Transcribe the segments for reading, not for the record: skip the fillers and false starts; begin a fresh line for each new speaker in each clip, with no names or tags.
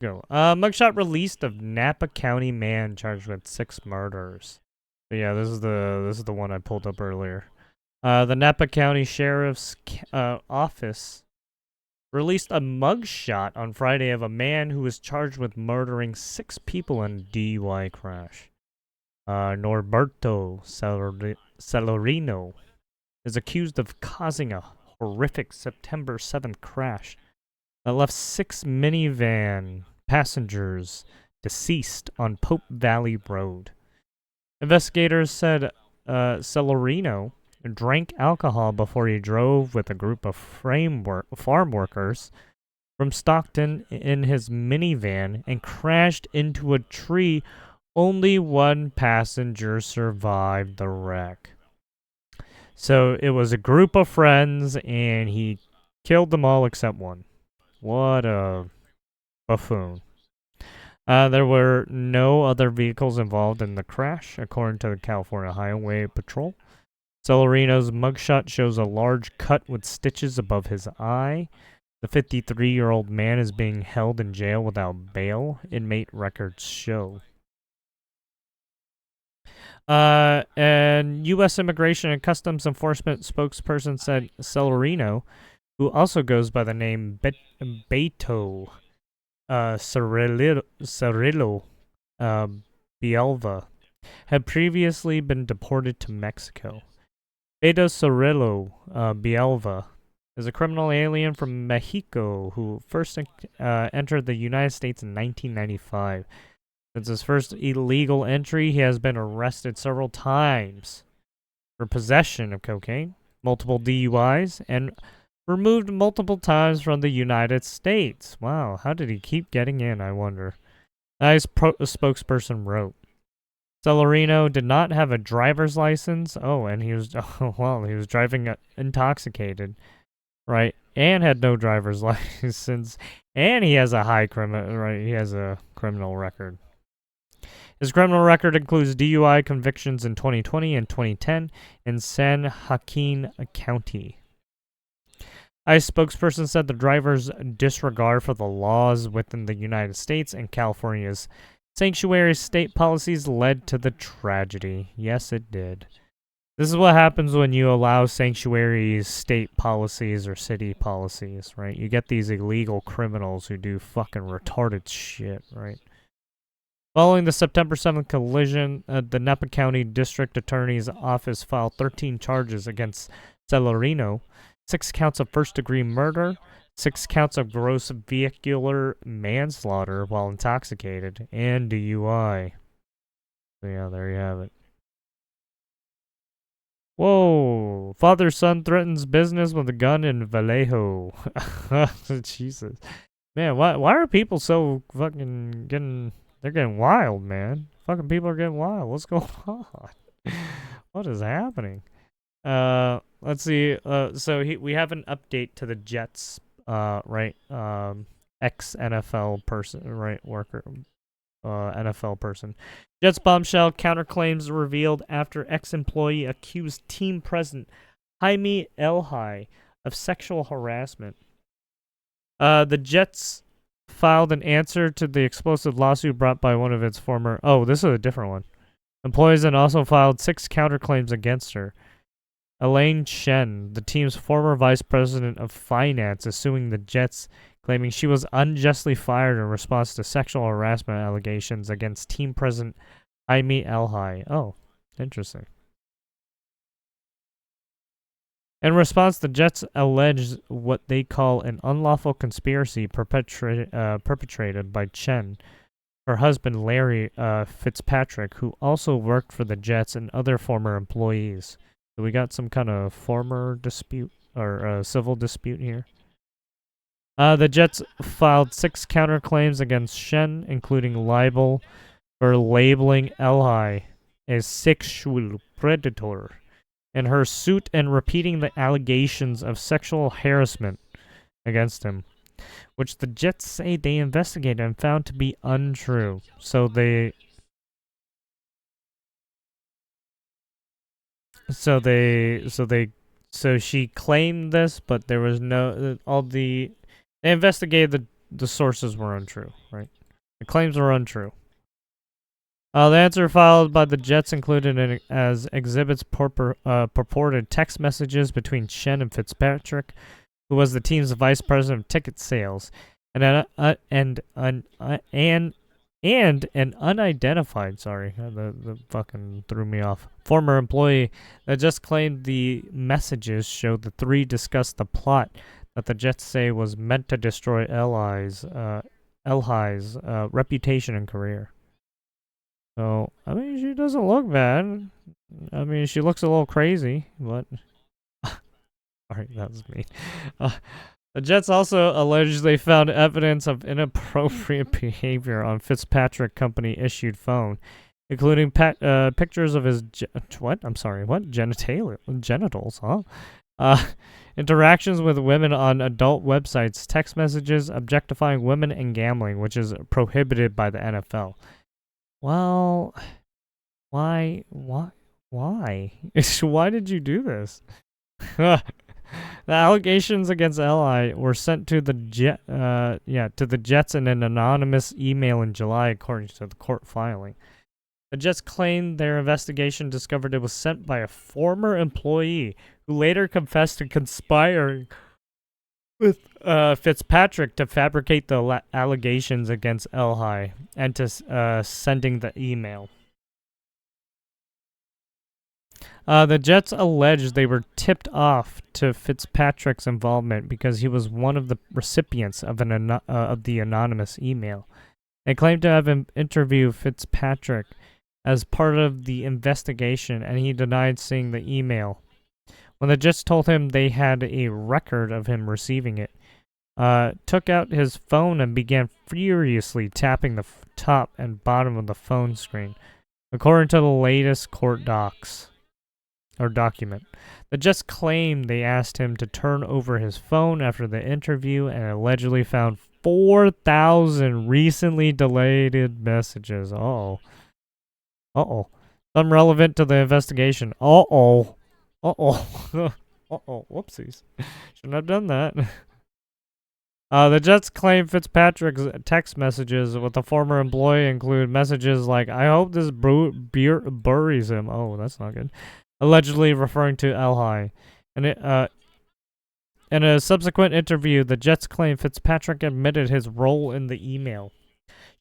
Go. Mugshot released of Napa County man charged with 6 murders. So yeah, this is the one I pulled up earlier. The Napa County Sheriff's Office released a mugshot on Friday of a man who was charged with murdering 6 people in a DUI crash. Norberto Salarino is accused of causing a horrific September 7th crash that left 6 minivan passengers deceased on Pope Valley Road. Investigators said Celerino drank alcohol before he drove with a group of farm workers from Stockton in his minivan and crashed into a tree. Only one passenger survived the wreck. So it was a group of friends, and he killed them all except one. What a buffoon. There were no other vehicles involved in the crash, according to the California Highway Patrol. Celerino's mugshot shows a large cut with stitches above his eye. The 53-year-old man is being held in jail without bail, inmate records show. And U.S. Immigration and Customs Enforcement spokesperson said Celerino, who also goes by the name Beto Cirillo Bielva, had previously been deported to Mexico. Beto Cirillo Bielva is a criminal alien from Mexico who first entered the United States in 1995. Since his first illegal entry, he has been arrested several times for possession of cocaine, multiple DUIs, and removed multiple times from the United States. Wow, how did he keep getting in, I wonder? As a spokesperson wrote. Celerino did not have a driver's license. Oh, and he was, he was driving intoxicated, right? And had no driver's license, and he has a he has a criminal record. His criminal record includes DUI convictions in 2020 and 2010 in San Joaquin County. ICE spokesperson said the driver's disregard for the laws within the United States and California's sanctuary state policies led to the tragedy. Yes, it did. This is what happens when you allow sanctuary state policies or city policies, right? You get these illegal criminals who do fucking retarded shit, right? Following the September 7th collision, the Napa County District Attorney's Office filed 13 charges against Celerino, 6 counts of first-degree murder, 6 counts of gross vehicular manslaughter while intoxicated, and DUI. So yeah, there you have it. Whoa! Father-son threatens business with a gun in Vallejo. Jesus. Man, why are people so fucking getting... They're getting wild, man. Fucking people are getting wild. What's going on? What is happening? Let's see. We have an update to the Jets, right? Ex-NFL person, right? Worker, NFL person. Jets bombshell counterclaims revealed after ex-employee accused team president Jaime Elhai of sexual harassment. The Jets filed an answer to the explosive lawsuit brought by one of its former... Oh, this is a different one. Employees and also filed 6 counterclaims against her. Elaine Chen, the team's former vice president of finance, is suing the Jets, claiming she was unjustly fired in response to sexual harassment allegations against team president Jaime Elhai. Oh, interesting. In response, the Jets alleged what they call an unlawful conspiracy perpetrated by Chen, her husband Larry Fitzpatrick, who also worked for the Jets, and other former employees. So we got some kind of former dispute or civil dispute here. The Jets filed 6 counterclaims against Shen, including libel for labeling Elhai as sexual predator in her suit and repeating the allegations of sexual harassment against him, which the Jets say they investigated and found to be untrue. So she claimed this, but there was no they investigated the sources were untrue, right? The claims were untrue. The answer filed by the Jets included as exhibits purported text messages between Shen and Fitzpatrick, who was the team's vice president of ticket sales, and an unidentified, sorry, the fucking threw me off, former employee that just claimed the messages showed the three discussed the plot that the Jets say was meant to destroy Elhi's reputation and career. So, I mean, she doesn't look bad. I mean, she looks a little crazy, but... Alright, that was me. The Jets also allegedly found evidence of inappropriate behavior on Fitzpatrick company-issued phone, including pictures of his... Genitals, huh? Interactions with women on adult websites, text messages, objectifying women, and gambling, which is prohibited by the NFL. Well, why? Why did you do this? The allegations against Li were sent to the Jets in an anonymous email in July, according to the court filing. The Jets claimed their investigation discovered it was sent by a former employee who later confessed to conspiring with Fitzpatrick to fabricate the allegations against Elhi and to sending the email. The Jets alleged they were tipped off to Fitzpatrick's involvement because he was one of the recipients of the anonymous email. They claimed to have interviewed Fitzpatrick as part of the investigation, and he denied seeing the email. When the Jets told him they had a record of him receiving it, took out his phone and began furiously tapping the top and bottom of the phone screen, according to the latest court document. The Jets claimed they asked him to turn over his phone after the interview and allegedly found 4,000 recently deleted messages. Uh-oh. Some relevant to the investigation. Uh-oh. Whoopsies. Shouldn't have done that. The Jets claim Fitzpatrick's text messages with a former employee include messages like, "I hope this buries him." Oh, that's not good. Allegedly referring to Elhi. And in a subsequent interview, the Jets claim Fitzpatrick admitted his role in the email.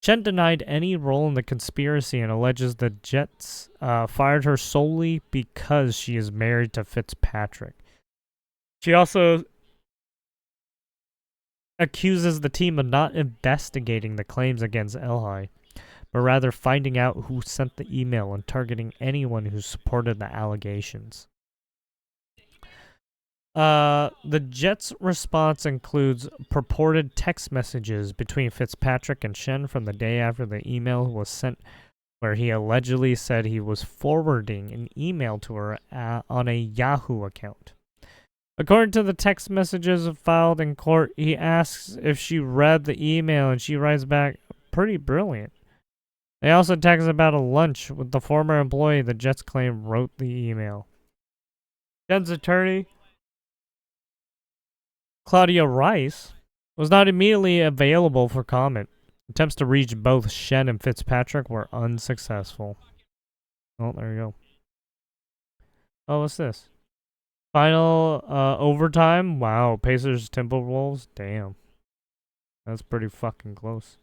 Chen denied any role in the conspiracy and alleges the Jets fired her solely because she is married to Fitzpatrick. She also accuses the team of not investigating the claims against Elhi, but rather finding out who sent the email and targeting anyone who supported the allegations. The Jets' response includes purported text messages between Fitzpatrick and Shen from the day after the email was sent, where he allegedly said he was forwarding an email to her on a Yahoo account. According to the text messages filed in court, he asks if she read the email, and she writes back, "Pretty brilliant." They also text about a lunch with the former employee the Jets claim wrote the email. Shen's attorney, Claudia Rice, was not immediately available for comment. Attempts to reach both Shen and Fitzpatrick were unsuccessful. Oh, there you go. Oh, what's this? Final overtime? Wow, Pacers, Timberwolves? Damn. That's pretty fucking close.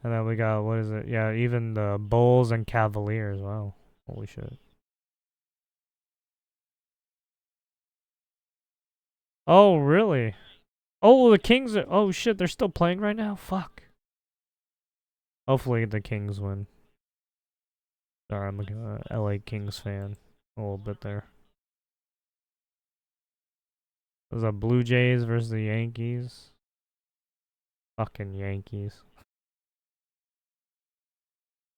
And then we got, what is it? Yeah, even the Bulls and Cavaliers. Wow. Holy shit. Oh, really? Oh, the Kings are... Oh, shit, they're still playing right now? Fuck. Hopefully the Kings win. Sorry, I'm a LA Kings fan. A little bit there. There's a Blue Jays versus the Yankees. Fucking Yankees.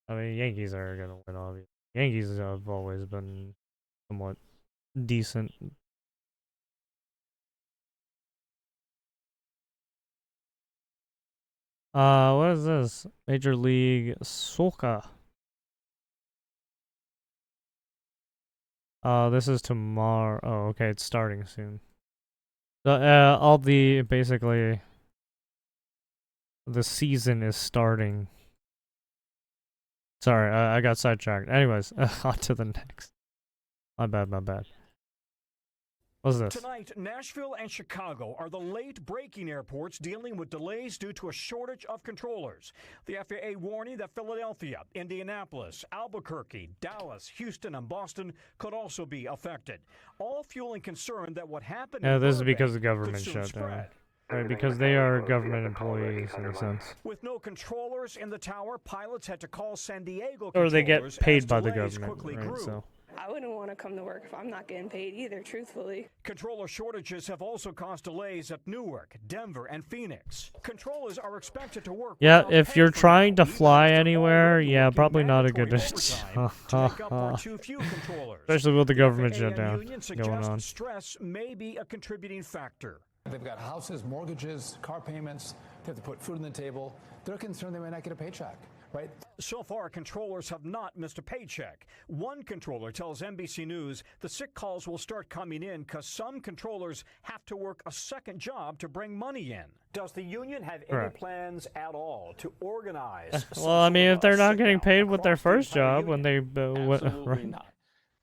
I mean, Yankees are gonna win, obviously. Yankees have always been somewhat decent. What is this? Major League Soccer. This is tomorrow. Oh, okay, it's starting soon. So, all the, basically, the season is starting. Sorry, I got sidetracked. Anyways, on to the next. My bad, my bad. What's this?
Tonight, Nashville and Chicago are the late-breaking airports dealing with delays due to a shortage of controllers. The FAA warning that Philadelphia, Indianapolis, Albuquerque, Dallas, Houston, and Boston could also be affected. All fueling concern that what happened
Yeah,
in
this is
Burbank
because the
could
government
soon
shut
spread.
down. Right, because they are government employees in a sense.
With no controllers in the tower, pilots had to call San Diego
Or they
controllers
get paid
as
by the
delays
government,
quickly
right?
grew.
So.
I wouldn't want to come to work if I'm not getting paid either, truthfully.
Controller shortages have also caused delays at Newark, Denver, and Phoenix. Controllers are expected to work.
Yeah,
without
if
pay
you're
for
trying
now,
to
even
fly
after
anywhere,
already
yeah,
working
probably not a good
mandatory overtime to make up for too few controllers.
Especially with the government
FAA
shutdown
union
going
suggests
on.
stress may be a contributing factor.
They've got houses, mortgages, car payments. They have to put food on the table. They're concerned they may not get a paycheck, right?
So far, controllers have not missed a paycheck. One controller tells NBC News the sick calls will start coming in because some controllers have to work a second job to bring money in. Does the union have any plans at all to organize?
Well, I mean, if they're not getting paid with their first job when they
Absolutely not.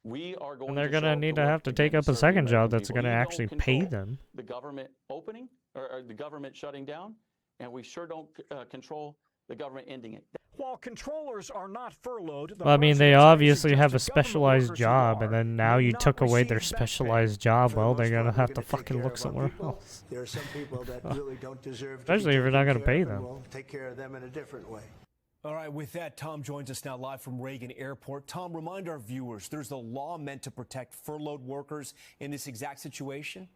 We are going
and they're
to
gonna
show
need
up
to
work
have to
again
take up a
serve the
second
American
job that's
people.
gonna
We don't
actually pay
control
them.
the government opening or the government shutting down, and we sure don't control the government ending it.
While controllers are not furloughed,
Well, I mean, they
president
obviously have a
suggested government
specialized
workers who
job,
are
and then now
may
you
not
took away their
receive back pay.
specialized job.
For the
Well, they're
most
gonna
part,
have
we're
to
gonna take
fucking
care
look
of our
somewhere
people.
else.
There are some people that really don't deserve to
Especially
be
if you're not
taken
gonna pay
care of,
them.
and we'll take care of them in a different way.
All right, with that, Tom joins us now live from Reagan Airport. Tom, remind our viewers, there's a law meant to protect furloughed workers in this exact situation?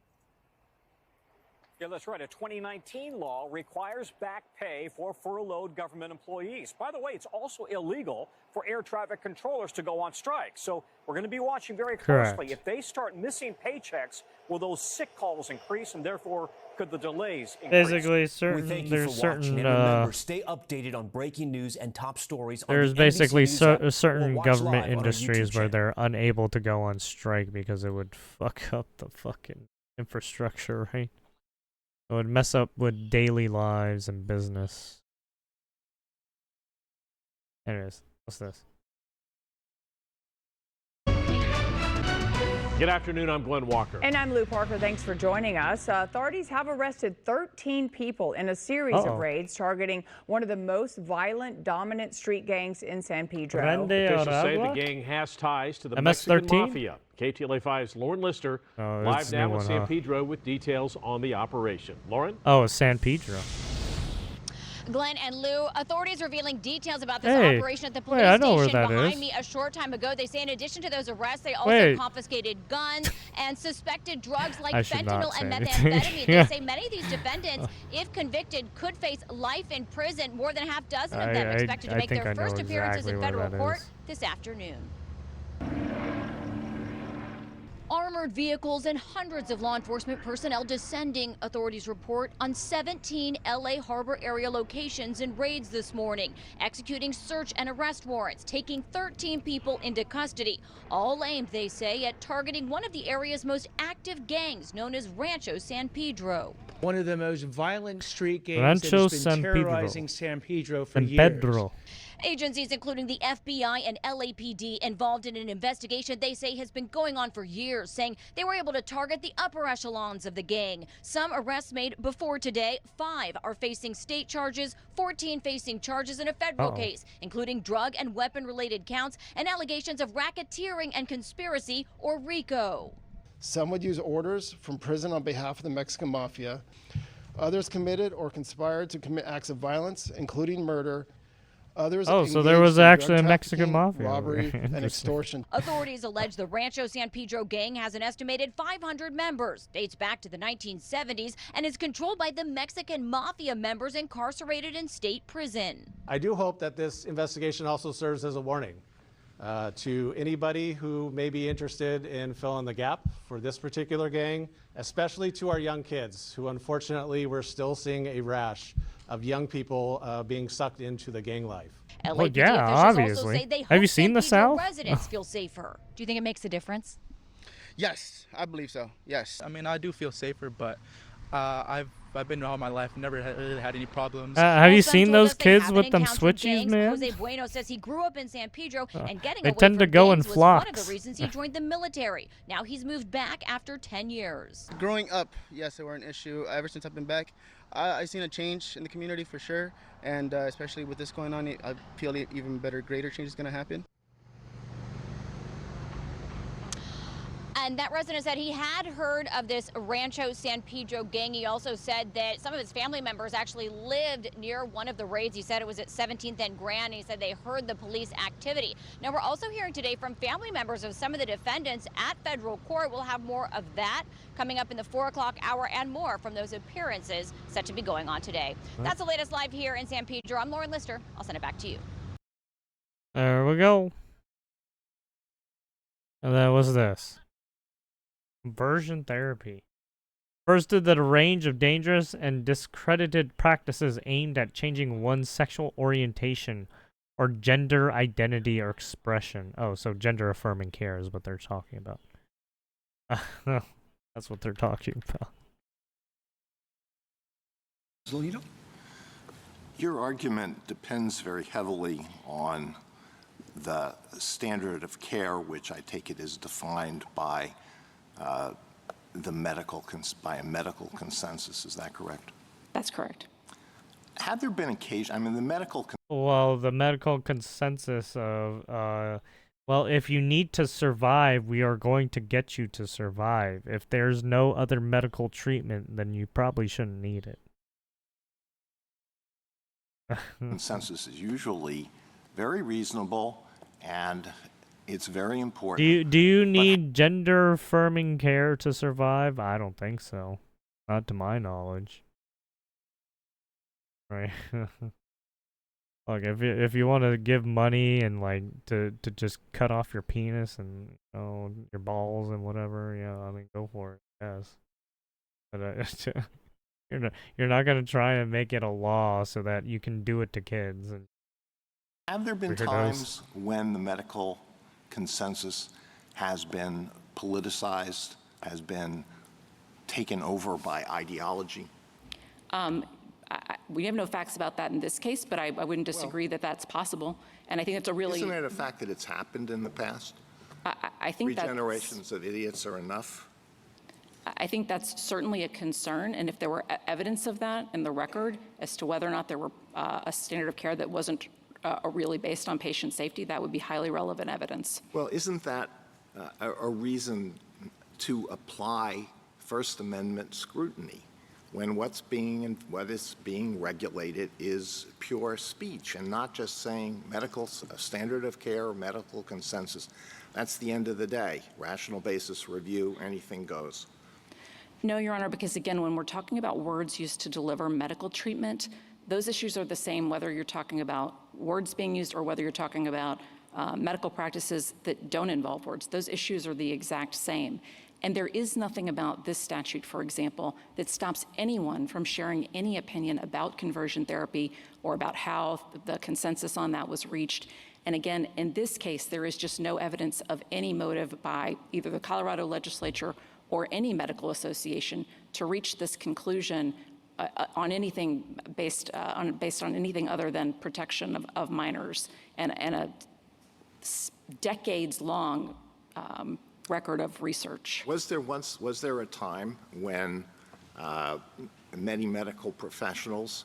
Yeah, that's right. A 2019 law requires back pay for furloughed government employees. By the way, it's also illegal for air traffic controllers to go on strike. So we're going to be watching very closely.
Correct.
If they start missing paychecks, will those sick calls increase, and therefore could the delays increase?
Basically,
We
certain
thank you
there's
for watching.
certain
And remember, stay updated on breaking news and top stories on
there's
the
basically
NBC News app or
certain
watch
government
live on our
industries
YouTube
where
channel.
they're unable to go on strike because it would fuck up the fucking infrastructure, right? It would mess up with daily lives and business. Anyways, what's this?
Good afternoon, I'm Glenn Walker.
And I'm Lou Parker. Thanks for joining us. Authorities have arrested 13 people in a series of raids targeting one of the most violent, dominant street gangs in San Pedro.
Officials say the gang has ties to the Mexican Mafia. KTLA 5's Lauren Lister live now in San Pedro with details on the operation. Lauren?
Oh, it's San Pedro.
Glenn and Lou, authorities revealing details about this
Hey,
operation at the police
I know where
station
that
behind
is.
me a short time ago. They say in addition to those arrests, they also confiscated guns and suspected drugs like fentanyl and methamphetamine. They say many of these defendants, if convicted, could face life in prison. More than a half dozen of them expected to make their first appearances in federal court this afternoon. Armored vehicles and hundreds of law enforcement personnel descending, authorities report, on 17 LA Harbor area locations in raids this morning, executing search and arrest warrants, taking 13 people into custody, all aimed, they say, at targeting one of the area's most active gangs, known as Rancho San Pedro.
One of the most violent street gangs that has been terrorizing San Pedro for years.
Agencies including the FBI and LAPD involved in an investigation they say has been going on for years, saying they were able to target the upper echelons of the gang. Some arrests made before today. 5 are facing state charges, 14 facing charges in a federal case, including drug and weapon-related counts and allegations of racketeering and conspiracy, or RICO.
Some would use orders from prison on behalf of the Mexican Mafia. Others committed or conspired to commit acts of violence, including murder. Others
so there was actually a Mexican Mafia.
Robbery and extortion.
Authorities allege the Rancho San Pedro gang has an estimated 500 members, dates back to the 1970s, and is controlled by the Mexican Mafia members incarcerated in state prison.
I do hope that this investigation also serves as a warning to anybody who may be interested in filling the gap for this particular gang, especially to our young kids, who unfortunately we're still seeing a rash of young people being sucked into the gang life.
LAPD
yeah,
officials
obviously.
also say they
Have you
hope
seen
San
the
Pedro
South?
residents feel safer. Do you think it makes a difference?
Yes, I believe so. Yes.
I mean, I do feel safer, but I've
I've been all my life, never really had any problems.
Have you seen those kids with them switches, man?
Jose Bueno says he grew up in San Pedro and getting
they
away
tend to
from
go in
gangs was one of
flocks.
the reasons he joined the military. Now he's moved back after 10 years.
Growing up, yes, they were an issue. Ever since I've been back, I've seen a change in the community for sure, and especially with this going on, I feel even better, greater change is going to happen.
And that resident said he had heard of this Rancho San Pedro gang. He also said that some of his family members actually lived near one of the raids. He said it was at 17th and Grand. He said they heard the police activity. Now, we're also hearing today from family members of some of the defendants at federal court. We'll have more of that coming up in the 4 o'clock hour and more from those appearances set to be going on today. That's the latest live here in San Pedro. I'm Lauren Lister. I'll send it back to you.
There we go. And then what's this? Conversion therapy. First did the range of dangerous and discredited practices aimed at changing one's sexual orientation or gender identity or expression. Oh, so gender affirming care is what they're talking about. That's what they're talking about.
Your argument depends very heavily on the standard of care, which I take it is defined by a medical consensus. Is that correct?
That's correct.
Have there been occasion? I mean, the medical.
Well, the medical consensus of, well, if you need to survive, we are going to get you to survive. If there's no other medical treatment, then you probably shouldn't need it.
Consensus is usually very reasonable, and it's very important.
Do you need gender affirming care to survive? I don't think so. Not to my knowledge. Right. Look, if you want to give money and like to just cut off your penis and your balls and whatever, I mean, go for it. Yes. But you're not gonna try and make it a law so that you can do it to kids. And
have there been times when the medical consensus has been politicized, has been taken over by ideology?
We have no facts about that in this case, but I wouldn't disagree that that's possible. And I think it's a really...
Isn't it a fact that it's happened in the past?
I think
Three generations of idiots are enough?
I think that's certainly a concern. And if there were evidence of that in the record as to whether or not there were a standard of care that wasn't really based on patient safety, that would be highly relevant evidence.
Well, isn't that a reason to apply First Amendment scrutiny when what is being regulated is pure speech and not just saying medical standard of care or medical consensus? That's the end of the day. Rational basis review, anything goes.
No, Your Honor, because again, when we're talking about words used to deliver medical treatment, those issues are the same whether you're talking about words being used or whether you're talking about medical practices that don't involve words. Those issues are the exact same. And there is nothing about this statute, for example, that stops anyone from sharing any opinion about conversion therapy or about how the consensus on that was reached. And again, in this case, there is just no evidence of any motive by either the Colorado legislature or any medical association to reach this conclusion on anything based on anything other than protection of minors and a decades-long record of research.
Was there a time when many medical professionals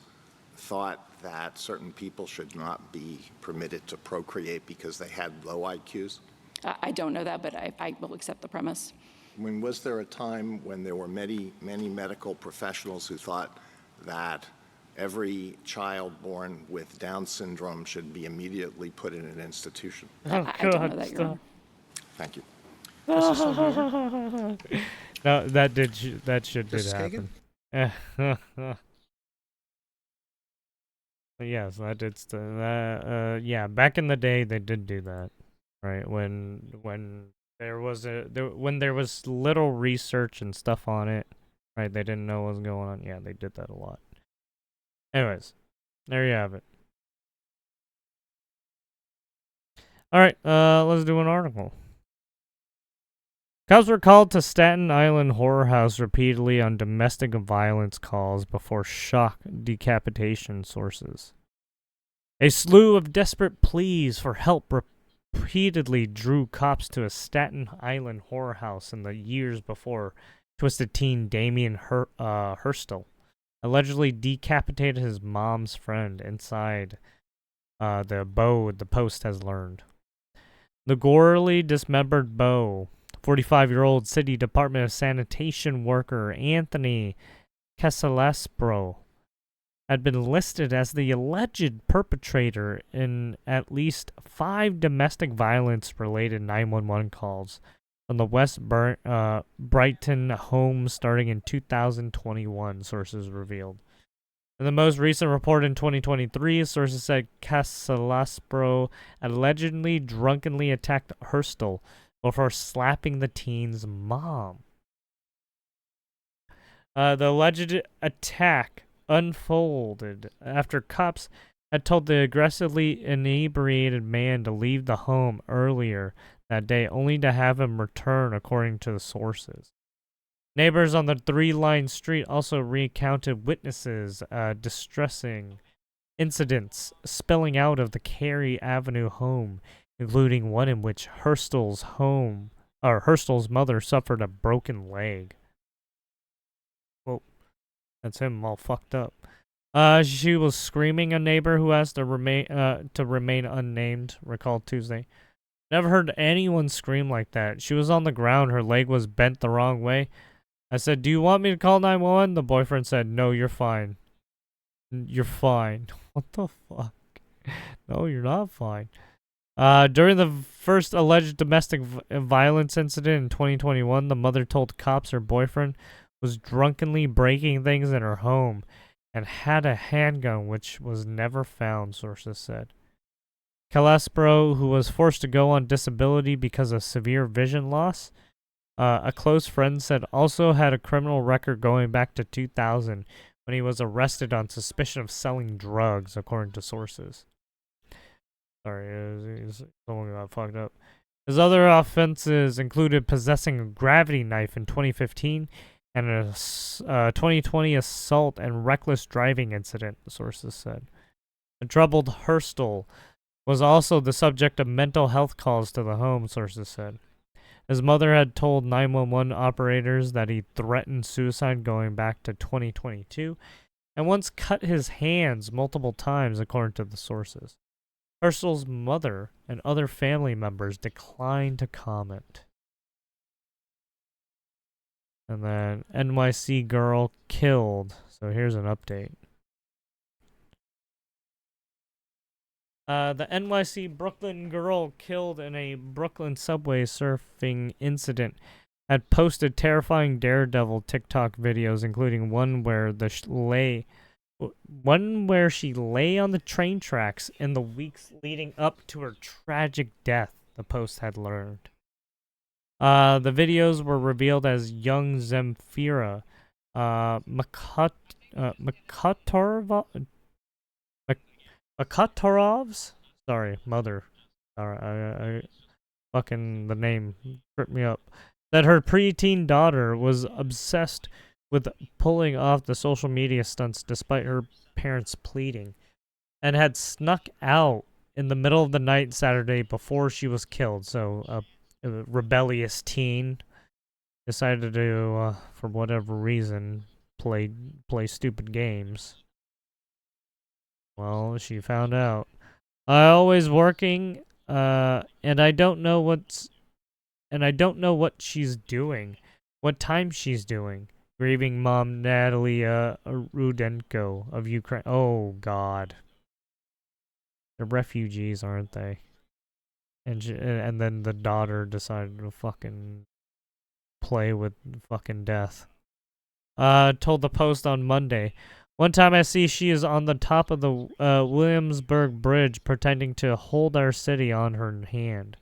thought that certain people should not be permitted to procreate because they had low IQs?
I don't know that, but I will accept the premise.
I mean, was there a time when there were many medical professionals who thought that every child born with Down syndrome should be immediately put in an institution?
I don't know that, Your Honor.
Thank you.
No, that shit did happen. Yes, that did. Yeah, back in the day, they did do that, right? When there was little research and stuff on it, right? They didn't know what was going on. Yeah, they did that a lot. Anyways, there you have it. All right, let's do an article. Cops were called to Staten Island Horror House repeatedly on domestic violence calls before shock decapitation sources. A slew of desperate pleas for help repeatedly drew cops to a Staten Island horror house in the years before Twisted Teen Damien Hurstel allegedly decapitated his mom's friend inside the abode, the Post has learned. The gorily dismembered Beau, 45-year-old City Department of Sanitation worker Anthony Casalespro, had been listed as the alleged perpetrator in at least 5 domestic violence-related 911 calls from the West Brighton home starting in 2021, sources revealed. In the most recent report in 2023, sources said Casalespro allegedly drunkenly attacked Hurstel before slapping the teen's mom. The alleged attack unfolded after cops had told the aggressively inebriated man to leave the home earlier that day, only to have him return, according to the sources. Neighbors on the 3-line street also recounted witnesses distressing incidents spilling out of the Carey Avenue home, including one in which Hurstel's mother suffered a broken leg. Whoa. That's him all fucked up. She was screaming, a neighbor who asked to remain unnamed recalled Tuesday. Never heard anyone scream like that. She was on the ground. Her leg was bent the wrong way. I said, "Do you want me to call 911?" The boyfriend said, "No, you're fine." You're fine. What the fuck? No, you're not fine. During the first alleged domestic violence incident in 2021, the mother told cops her boyfriend was drunkenly breaking things in her home and had a handgun, which was never found, sources said. Calespro, who was forced to go on disability because of severe vision loss, a close friend said also had a criminal record going back to 2000 when he was arrested on suspicion of selling drugs, according to sources. Sorry, someone got fucked up. His other offenses included possessing a gravity knife in 2015 and a 2020 assault and reckless driving incident, the sources said. A troubled Hurstel was also the subject of mental health calls to the home, sources said. His mother had told 911 operators that he threatened suicide going back to 2022 and once cut his hands multiple times, according to the sources. Hurstel's mother and other family members declined to comment. And then NYC girl killed. So here's an update. The NYC Brooklyn girl killed in a Brooklyn subway surfing incident had posted terrifying daredevil TikTok videos, including one where she lay on the train tracks in the weeks leading up to her tragic death, the Post had learned. The videos were revealed as young Zemfira Makatov's, sorry, mother. I fucking, the name tripped me up. That her preteen daughter was obsessed with pulling off the social media stunts despite her parents pleading, and had snuck out in the middle of the night Saturday before she was killed. So a rebellious teen decided to, for whatever reason, play stupid games. Well, she found out. Always working, and I don't know what she's doing, what time she's doing. Grieving mom Natalia Rudenko of Ukraine. Oh God, they're refugees, aren't they? And then the daughter decided to fucking play with fucking death. Told the Post on Monday. One time I see she is on the top of the Williamsburg Bridge pretending to hold our city on her hand.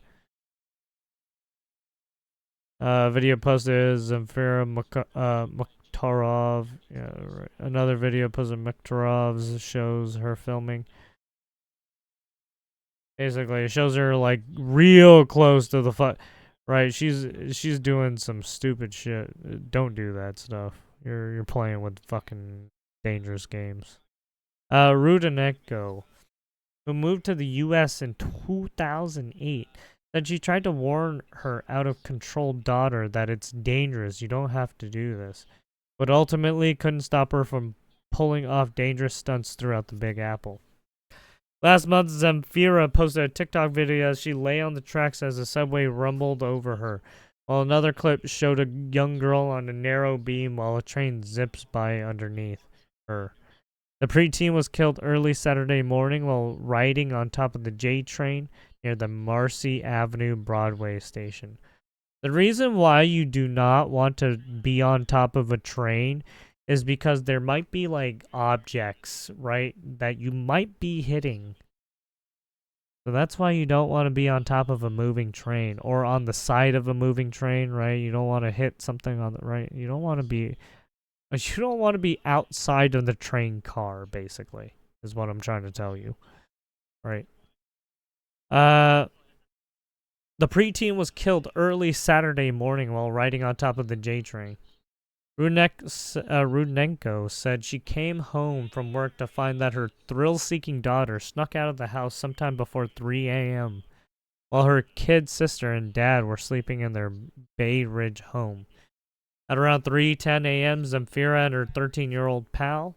Video posted Zemfira Mukhtarov. Yeah, right. Another video posted Mukhtarov's shows her filming. Basically, it shows her like real close to the Right, she's doing some stupid shit. Don't do that stuff. You're playing with fucking dangerous games. Rudeneko, who moved to the U.S. in 2008, said she tried to warn her out-of-control daughter that it's dangerous, you don't have to do this, but ultimately couldn't stop her from pulling off dangerous stunts throughout the Big Apple. Last month, Zemfira posted a TikTok video as she lay on the tracks as the subway rumbled over her, while another clip showed a young girl on a narrow beam while a train zips by underneath her. The preteen was killed early Saturday morning while riding on top of the J train near the Marcy Avenue Broadway station. The reason why you do not want to be on top of a train is because there might be like objects, right, that you might be hitting. So that's why you don't want to be on top of a moving train or on the side of a moving train, right? You don't want to hit something on the right. You don't want to be outside of the train car, basically, is what I'm trying to tell you. Right. The preteen was killed early Saturday morning while riding on top of the J train. Rudenenko said she came home from work to find that her thrill-seeking daughter snuck out of the house sometime before 3 a.m., while her kid sister and dad were sleeping in their Bay Ridge home. At around 3:10 a.m., Zemfira and her 13-year-old pal,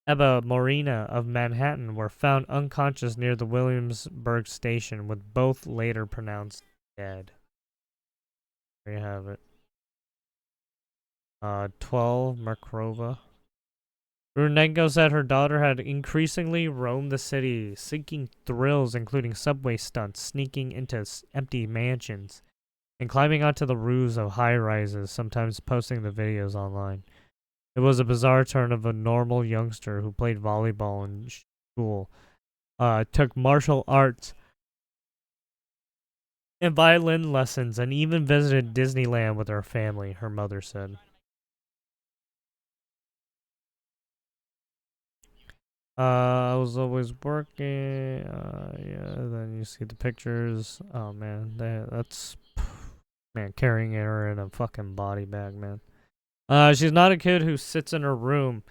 Eba Morina of Manhattan, were found unconscious near the Williamsburg station, with both later pronounced dead. There you have it. 12, Markrova. Rudenenko said her daughter had increasingly roamed the city, seeking thrills including subway stunts, sneaking into empty mansions, and climbing onto the roofs of high-rises, sometimes posting the videos online. It was a bizarre turn of a normal youngster who played volleyball in school, took martial arts and violin lessons, and even visited Disneyland with her family, her mother said. I was always working. Yeah, then you see the pictures. Oh, man. That's... Man, carrying her in a fucking body bag, man. She's not a kid who sits in her room,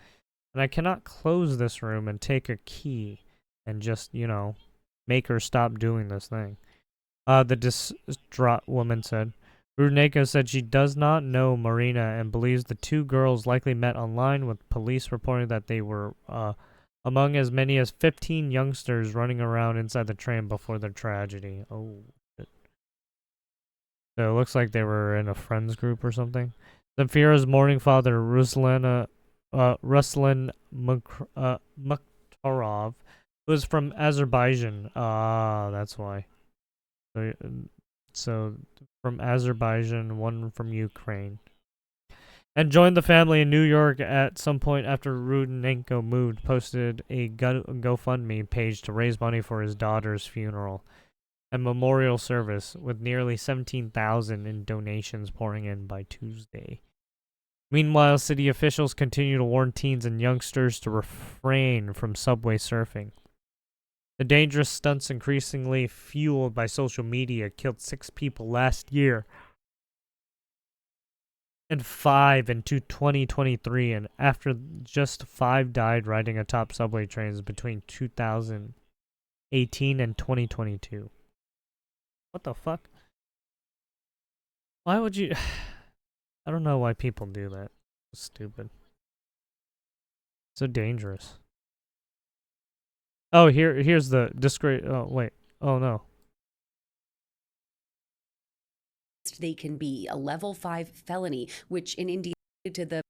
and I cannot close this room and take a key and just, you know, make her stop doing this thing. The distraught woman said. Rudenenko said she does not know Marina and believes the two girls likely met online, with police reporting that they were, among as many as 15 youngsters running around inside the train before the tragedy. Oh, shit. So it looks like they were in a friends group or something. Zemfira's mourning father, Ruslan Mukhtarov, was from Azerbaijan. That's why. So from Azerbaijan, one from Ukraine. And joined the family in New York at some point after Rudenenko moved, posted a GoFundMe page to raise money for his daughter's funeral and memorial service, with nearly 17,000 in donations pouring in by Tuesday. Meanwhile, city officials continue to warn teens and youngsters to refrain from subway surfing. The dangerous stunts, increasingly fueled by social media, killed 6 people last year and 5 in 2023, and after just 5 died riding atop subway trains between 2018 and 2022. What the fuck? Why would you... I don't know why people do that. It's stupid. So dangerous. Oh, here's the disgrace. Oh, wait. Oh, no.
They can be a level 5 felony, which in India to the...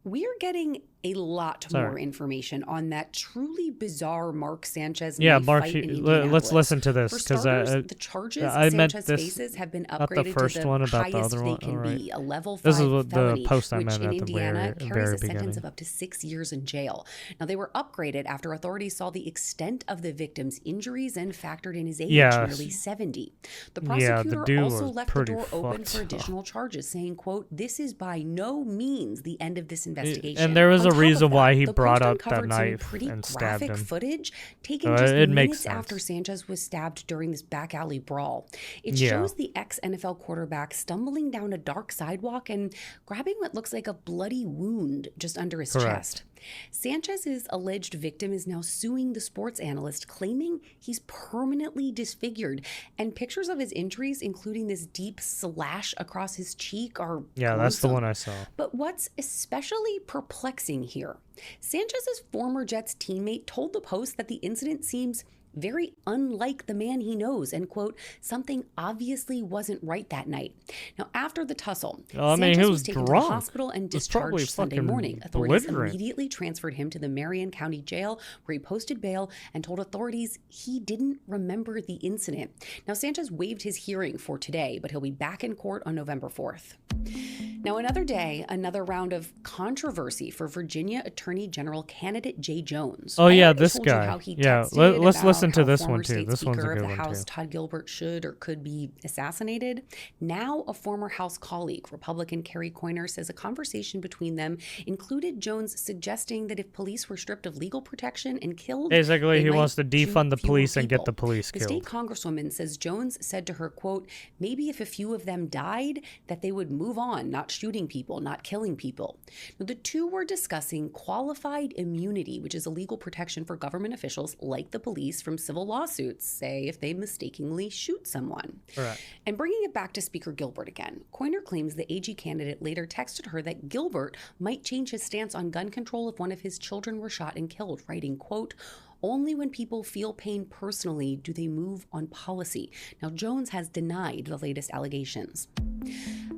We're getting a lot more information on that truly bizarre Mark Sanchez fight in Indianapolis.
Let's listen to this,
because the charges Sanchez faces have been upgraded to the highest they can be, a level 5 felony, which in Indiana carries a sentence of up to 6 years in jail. Now, they were upgraded after authorities saw the extent of the victim's injuries and factored in his age, nearly 70. The prosecutor also left the door open for additional charges, saying, quote, "This is by no means the end of this investigation.
And there was
On
a
top
reason
of that,
why he
the
brought
Post
up the
uncovered some
knife
pretty
and stabbed
graphic
him.
footage taken
So
just
it makes
minutes
sense.
after Sanchez was stabbed during this back alley brawl. It
Yeah.
shows the ex-NFL quarterback stumbling down a dark sidewalk and grabbing what looks like a bloody wound just under his
Correct.
chest. Sanchez's alleged victim is now suing the sports analyst, claiming he's permanently disfigured, and pictures of his injuries, including this deep slash across his cheek, are
Yeah, that's the
gruesome.
one I saw.
But what's especially perplexing here, Sanchez's former Jets teammate told the Post that the incident seems very unlike the man he knows, and quote, something obviously wasn't right that night. Now, after the tussle, Sanchez
he
was
was
taken
drunk.
to the hospital and
He was probably
discharged Sunday
fucking
morning. Authorities
belligerent.
immediately transferred him to the Marion County Jail, where he posted bail and told authorities he didn't remember the incident. Now, Sanchez waived his hearing for today, but he'll be back in court on November 4th. Now, another day, another round of controversy for Virginia Attorney General candidate Jay Jones.
Oh,
I
yeah,
already
this
told you
guy.
how he
Yeah,
texted
let's
about
listen to
how
this
former
one, too.
State
This one's a
Speaker of
good
the
one,
House,
too.
Todd Gilbert, should or could be assassinated. Now, a former House colleague, Republican Kerry Coyner, says a conversation between them included Jones suggesting that if police were stripped of legal protection and killed,
Basically,
they
he
might
wants to
shoot
defund the
fewer
police and get
people.
the police
The
killed.
state congresswoman says Jones said to her, quote, maybe if a few of them died, that they would move on, not shooting people, not killing people. Now, the two were discussing qualified immunity, which is a legal protection for government officials like the police from civil lawsuits, say if they mistakenly shoot someone.
Correct.
And bringing it back to Speaker Gilbert again, Coyner claims the AG candidate later texted her that Gilbert might change his stance on gun control if one of his children were shot and killed, writing, quote, only when people feel pain personally do they move on policy. Now, Jones has denied the latest allegations.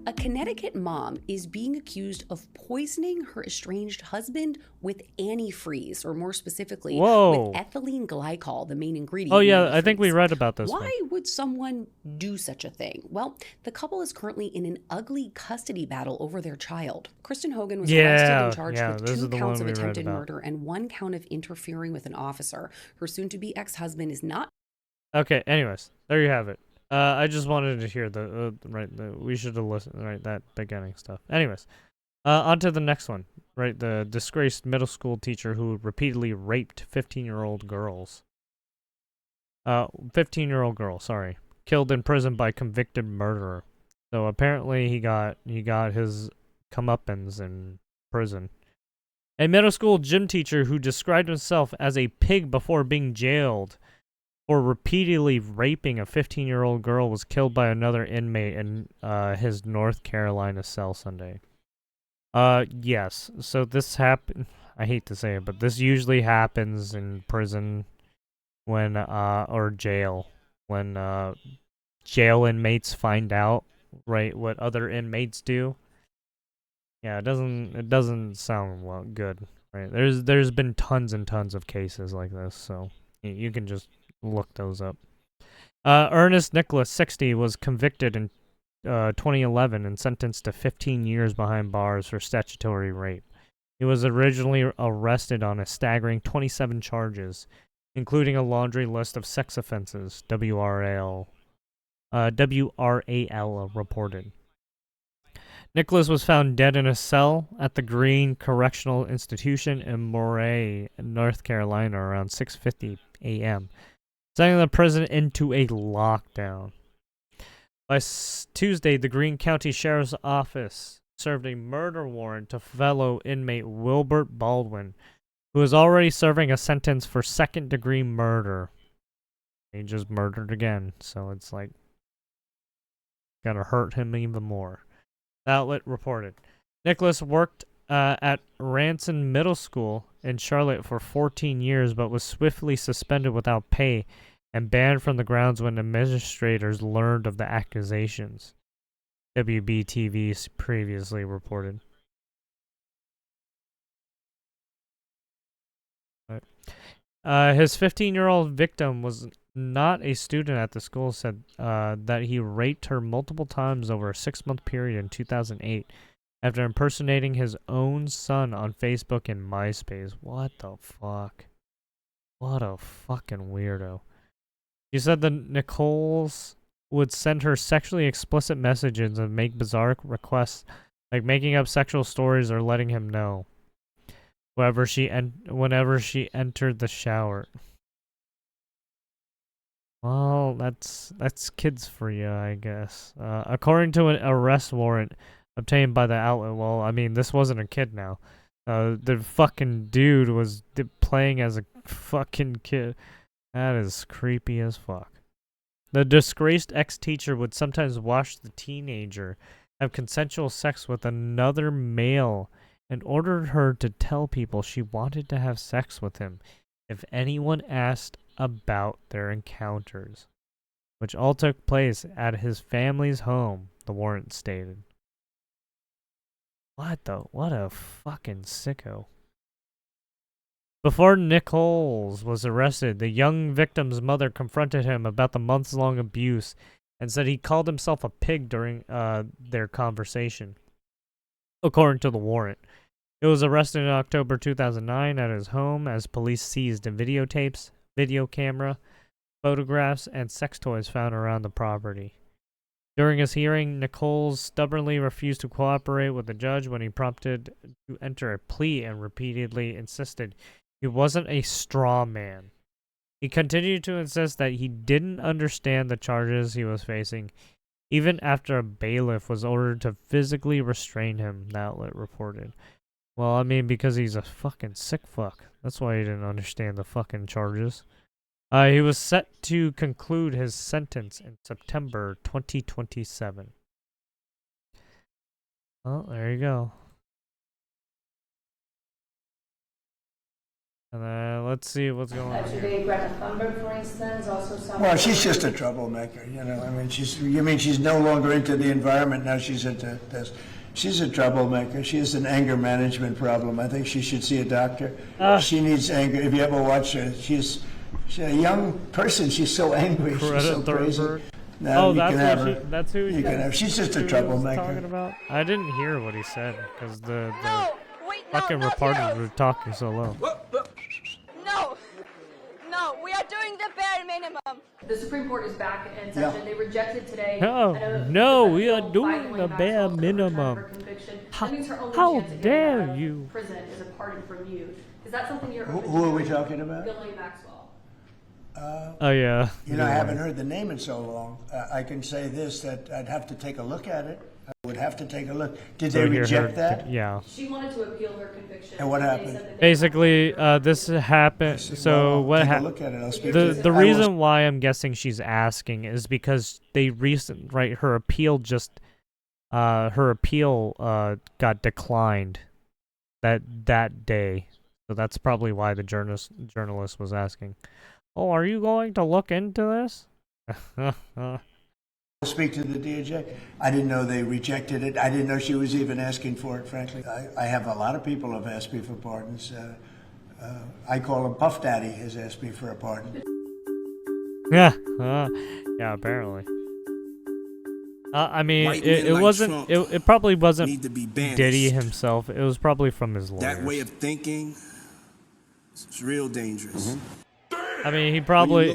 A Connecticut mom is being accused of poisoning her estranged husband with antifreeze, or more specifically,
Whoa.
with ethylene glycol, the main ingredient.
Oh,
in
yeah, I think we
antifreeze.
read about this
Why
one.
would someone do such a thing? Well, the couple is currently in an ugly custody battle over their child. Kristen Hogan was arrested and charged with
this
2
is the
counts
one
of
we read
attempted
about.
murder and 1 count of interfering with an officer. Her soon-to-be ex-husband is not.
Okay, anyways, there you have it. I just wanted to hear we should have listened, that beginning stuff. Anyways, on to the next one, the disgraced middle school teacher who repeatedly raped 15-year-old girls. 15-year-old girl, sorry, killed in prison by convicted murderer. So apparently he got his comeuppance in prison. A middle school gym teacher who described himself as a pig before being jailed for repeatedly raping a 15-year-old girl was killed by another inmate in his North Carolina cell Sunday. Yes. So this happened. I hate to say it, but this usually happens in prison when or jail when jail inmates find out what other inmates do. Yeah, it doesn't sound good, right? There's been tons and tons of cases like this, so you can just look those up. Ernest Nicholas, 60, was convicted in 2011 and sentenced to 15 years behind bars for statutory rape. He was originally arrested on a staggering 27 charges, including a laundry list of sex offenses, WRAL reported. Nicholas was found dead in a cell at the Green Correctional Institution in Moray, North Carolina, around 6:50 a.m., sending the prison into a lockdown. By Tuesday, the Greene County Sheriff's Office served a murder warrant to fellow inmate Wilbert Baldwin, who is already serving a sentence for second-degree murder. He just murdered again, so it's like gotta hurt him even more. The outlet reported. Nicholas worked at Ranson Middle School in Charlotte for 14 years, but was swiftly suspended without pay and banned from the grounds when administrators learned of the accusations, WBTV previously reported. His 15-year-old victim was not a student at the school, said that he raped her multiple times over a 6-month period in 2008 after impersonating his own son on Facebook and MySpace. What the fuck? What a fucking weirdo. She said that Nichols would send her sexually explicit messages and make bizarre requests like making up sexual stories or letting him know whenever she entered the shower. Well, that's kids for you, I guess. According to an arrest warrant obtained by the outlet, well, I mean, this wasn't a kid now. The fucking dude was playing as a fucking kid. That is creepy as fuck. The disgraced ex-teacher would sometimes watch the teenager have consensual sex with another male and ordered her to tell people she wanted to have sex with him if anyone asked about their encounters, which all took place at his family's home, the warrant stated. What a fucking sicko. Before Nichols was arrested, the young victim's mother confronted him about the months-long abuse and said he called himself a pig during their conversation, according to the warrant. It was arrested in October 2009 at his home as police seized videotapes, video camera, photographs, and sex toys found around the property. During his hearing, Nichols stubbornly refused to cooperate with the judge when he prompted to enter a plea and repeatedly insisted he wasn't a straw man. He continued to insist that he didn't understand the charges he was facing, even after a bailiff was ordered to physically restrain him, the outlet reported. Well, I mean, because he's a fucking sick fuck. That's why he didn't understand the fucking charges. He was set to conclude his sentence in September 2027. Well, there you go. And let's see what's going on
Today, Greta Thunberg, for instance, also
Well, she's just a troublemaker, you know. I mean, she's no longer into the environment now. She's into this. She's a troublemaker. She has an anger management problem. I think she should see a doctor. She needs anger. If you ever watch her, she's a young person. She's so angry. She's so crazy. Now you can have her.
That's who
you can have. She's just a troublemaker.
Talking about? I didn't hear what he said because the fucking reporters were talking so low.
No, we are doing the bare minimum. The Supreme Court is back in session. They rejected today.
No, we are doing the bare minimum. How dare you?
Prison is a pardon from you. Is that something you're
Who are we talking about?
Billy Maxwell.
Oh, yeah.
You know, I haven't heard the name in so long. I can say this, that I'd have to take a look at it. I would have to take a look. Did they reject that?
Yeah.
She wanted to appeal her conviction.
And what happened?
Basically, this happened. So what happened? The reason why I'm guessing she's asking is because they her appeal got declined that day. So that's probably why the journalist was asking. Oh, are you going to look into this?
Speak to the DOJ. I didn't know they rejected it. I didn't know she was even asking for it, frankly. I have a lot of people who have asked me for pardons. I call him Puff Daddy has asked me for a pardon.
Yeah, apparently. I mean, it wasn't. It probably wasn't Diddy himself. It was probably from his lawyers.
That way of thinking is real dangerous.
I mean, he probably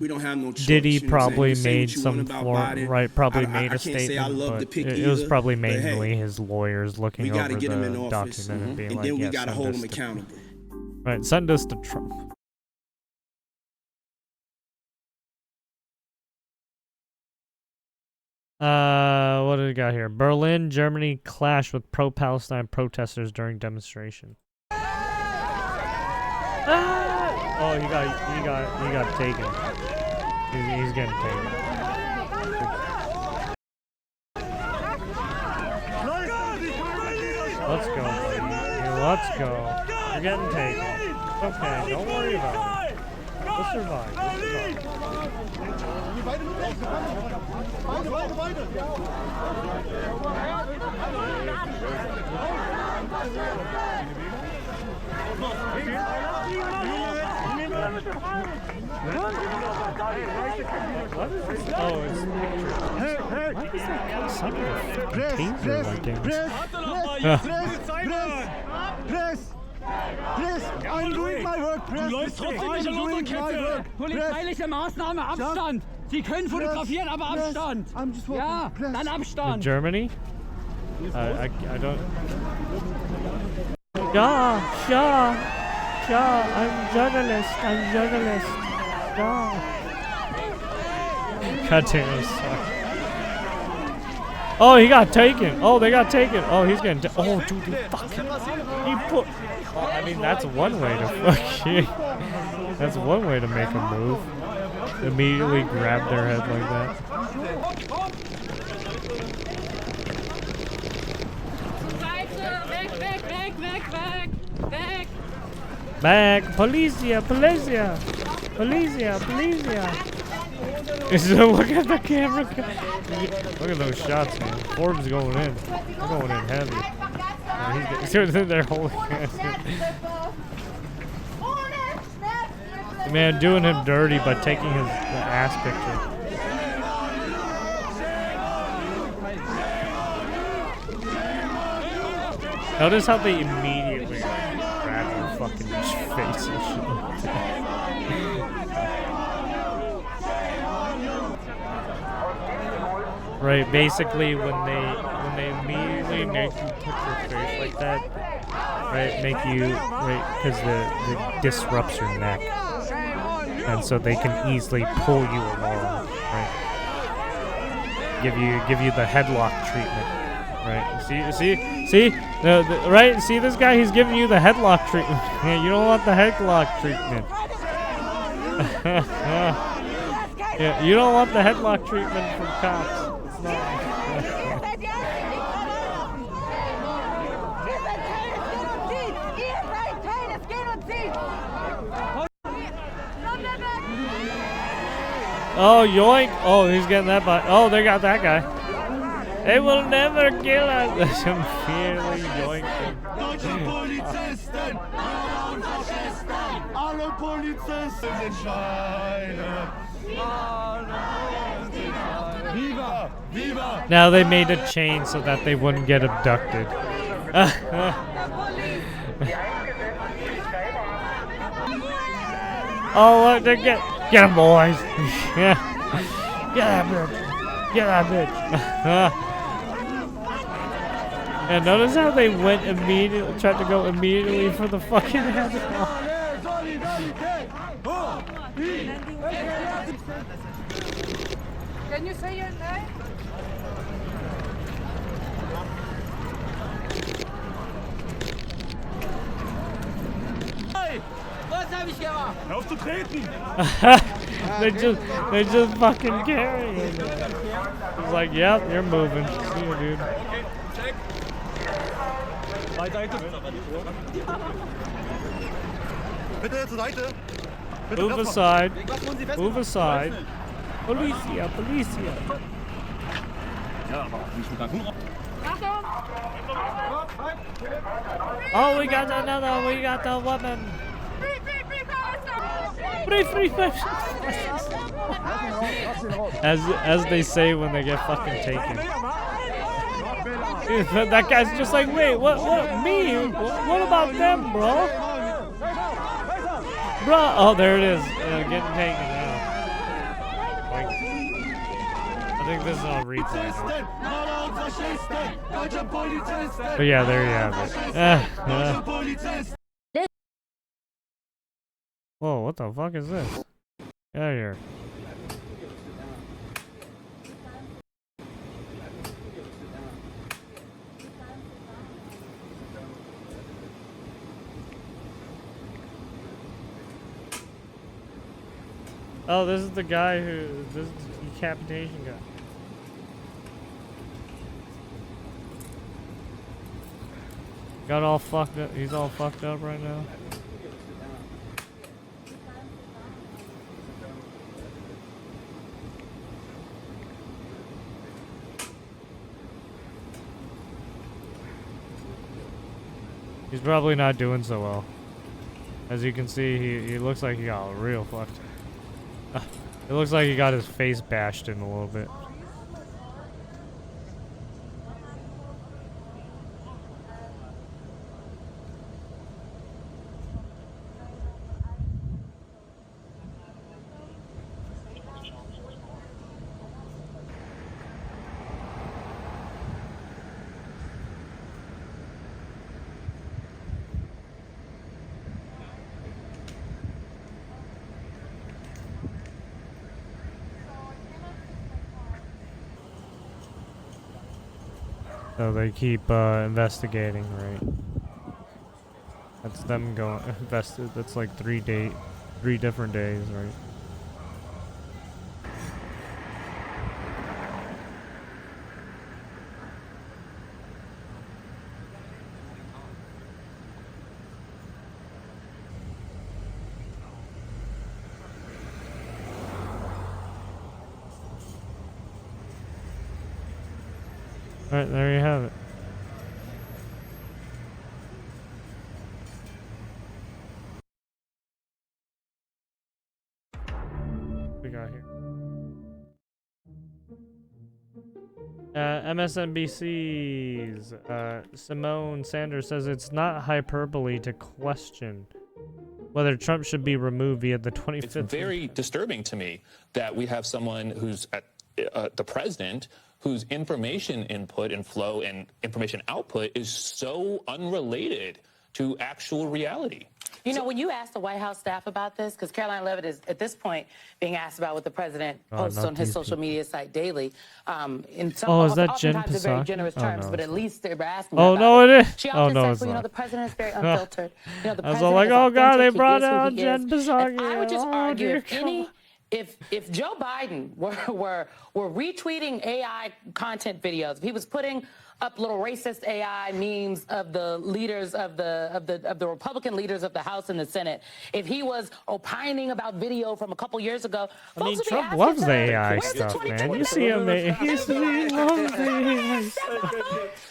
we don't have no choice,
Diddy probably made some probably made a statement, but it was probably mainly his lawyers looking over the document and being like,
we gotta hold him accountable.
Right, send us to Trump. What do we got here? Berlin, Germany clash with pro-Palestine protesters during demonstration. Oh, he got taken. He's getting taken. Let's go, buddy. Let's go. You're getting taken. Okay, don't worry about it. We'll survive.
I'm doing my work, Press. Du läufst trotzdem nicht an unserer Kette. Polizeiliche Maßnahme, Abstand. Sie können fotografieren, aber Abstand. Ja, dann Abstand.
Germany? I don't. Sure, I'm journalist. Sure. God damn, I'm sorry. Oh, he got taken. Oh, they got taken. Oh, he's getting. Oh, dude, he fucking. He put. Oh, I mean, that's one way to fucking. That's one way to make a move. Immediately grab their head like that. Back! Policia! Look at the camera. Look at those shots, man. Forbes going in. They're going in heavy. They're holding it. The man doing him dirty by taking his ass picture. Notice how they immediately grab your fucking face and shit. Right, basically when they immediately make you touch your face like that, right, make you, right, because the disrupts your neck, and so they can easily pull you along, right, give you the headlock treatment, right, see, right, see this guy, he's giving you the headlock treatment. Yeah, you don't want the headlock treatment. Yeah, you don't want the headlock treatment from cops. It's not. Oh, yoink! Oh, he's getting that by. Oh, they got that guy. They will never kill us. Some fairly yoinking. Now they made a chain so that they wouldn't get abducted. Oh, look, they get him, boys! Yeah, get that bitch! And notice how they went immediately, tried to go immediately for the fucking head.
Can you say your name? Was habe ich gemacht? Hör auf zu treten! they just fucking carry him. It's like, yep, you're moving. See you, dude. Move aside. Move aside. Policia. Oh, we got another. We got the weapon. Free. As they say when they get fucking taken. That guy's just like, wait, what, me? What about them, bro? Bro, oh, there it is. Getting taken now. Like, I think this is on replay. But yeah, there you have it. Whoa, what the fuck is this? Get out of here. Oh, this is the guy this is the decapitation guy. Got all fucked up. He's all fucked up right now. He's probably not doing so well. As you can see, he looks like he got real fucked. It looks like he got his face bashed in a little bit.
So they keep investigating, right? That's them going invested. That's like 3 different days, right? Alright, there you have it. What we got here? MSNBC's Simone Sanders says it's not hyperbole to question whether Trump should be removed via the 25th.
It's very disturbing to me that we have someone who's at the president whose information input and flow and information output is so unrelated to actual reality.
You know, when you ask the White House staff about this, because Caroline Leavitt is, at this point, being asked about what the president posts on his social media site daily. In some,
is that
oftentimes
Jen
in very
Psaki?
generous terms, but at least they're asking
Oh,
about
no,
it.
it is.
She
Oh,
often
no,
says,
it's
well, you know,
not.
the president is very unfiltered. You know, the
I was
president
like,
is
oh, God, they
authentic. He
brought
is who
out
he
Jen
is.
Psaki.
And I would just
Oh,
argue,
dear
if Joe Biden were retweeting AI content videos, if he was putting up little racist AI memes of the leaders of the Republican leaders of the House and the Senate, if he was opining about video from a couple years ago,
I mean,
folks would be
Trump
asking
loves the
him,
AI
"Where's the
stuff,
2020
man. You see him, he loves the AI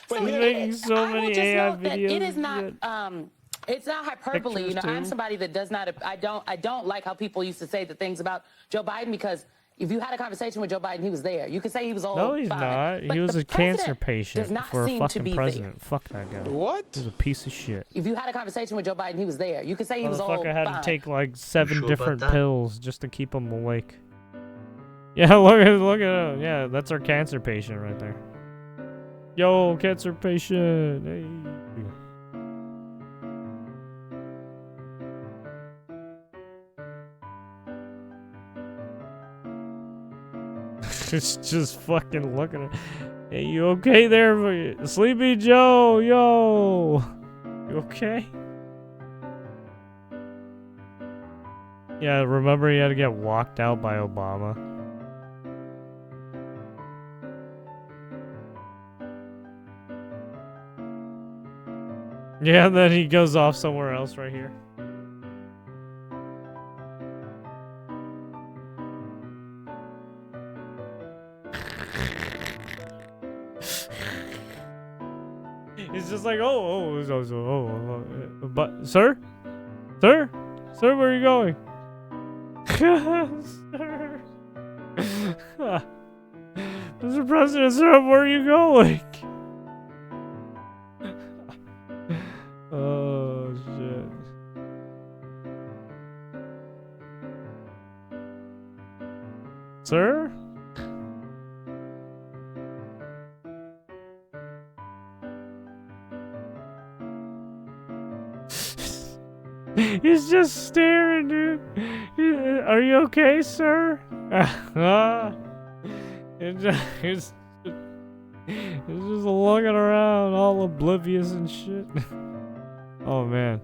So
He's making so
I will
many
just
AI
note that
videos.
it is not. It's not hyperbole. You know,
Pictures,
I'm
too.
somebody that does not. I don't like how people used to say the things about Joe Biden, because if you had a conversation with Joe Biden, he was there. You could say he was old.
No, he's
fine,
not.
but
He was
the
a cancer
president
patient
does not
for a
seem to
fucking
be
president. Fuck that guy.
What?
He's a piece of shit.
If you had a conversation with Joe Biden, he was there. You could say he was old.
Motherfucker had
fine.
to take like 7
sure
different
about that?
pills just to keep him awake. Yeah, look at him. Yeah, that's our cancer patient right there. Yo, cancer patient. Hey. It's just fucking looking at. Hey, you okay there, Sleepy Joe? Yo, you okay? Yeah, remember he had to get walked out by Obama. Yeah, then he goes off somewhere else right here. He's just like, but sir, where are you going? Sir. Mr. President, sir, where are you going? Oh shit. Sir? He's just staring, dude. Are you okay, sir? He's just looking around, all oblivious and shit. Oh man.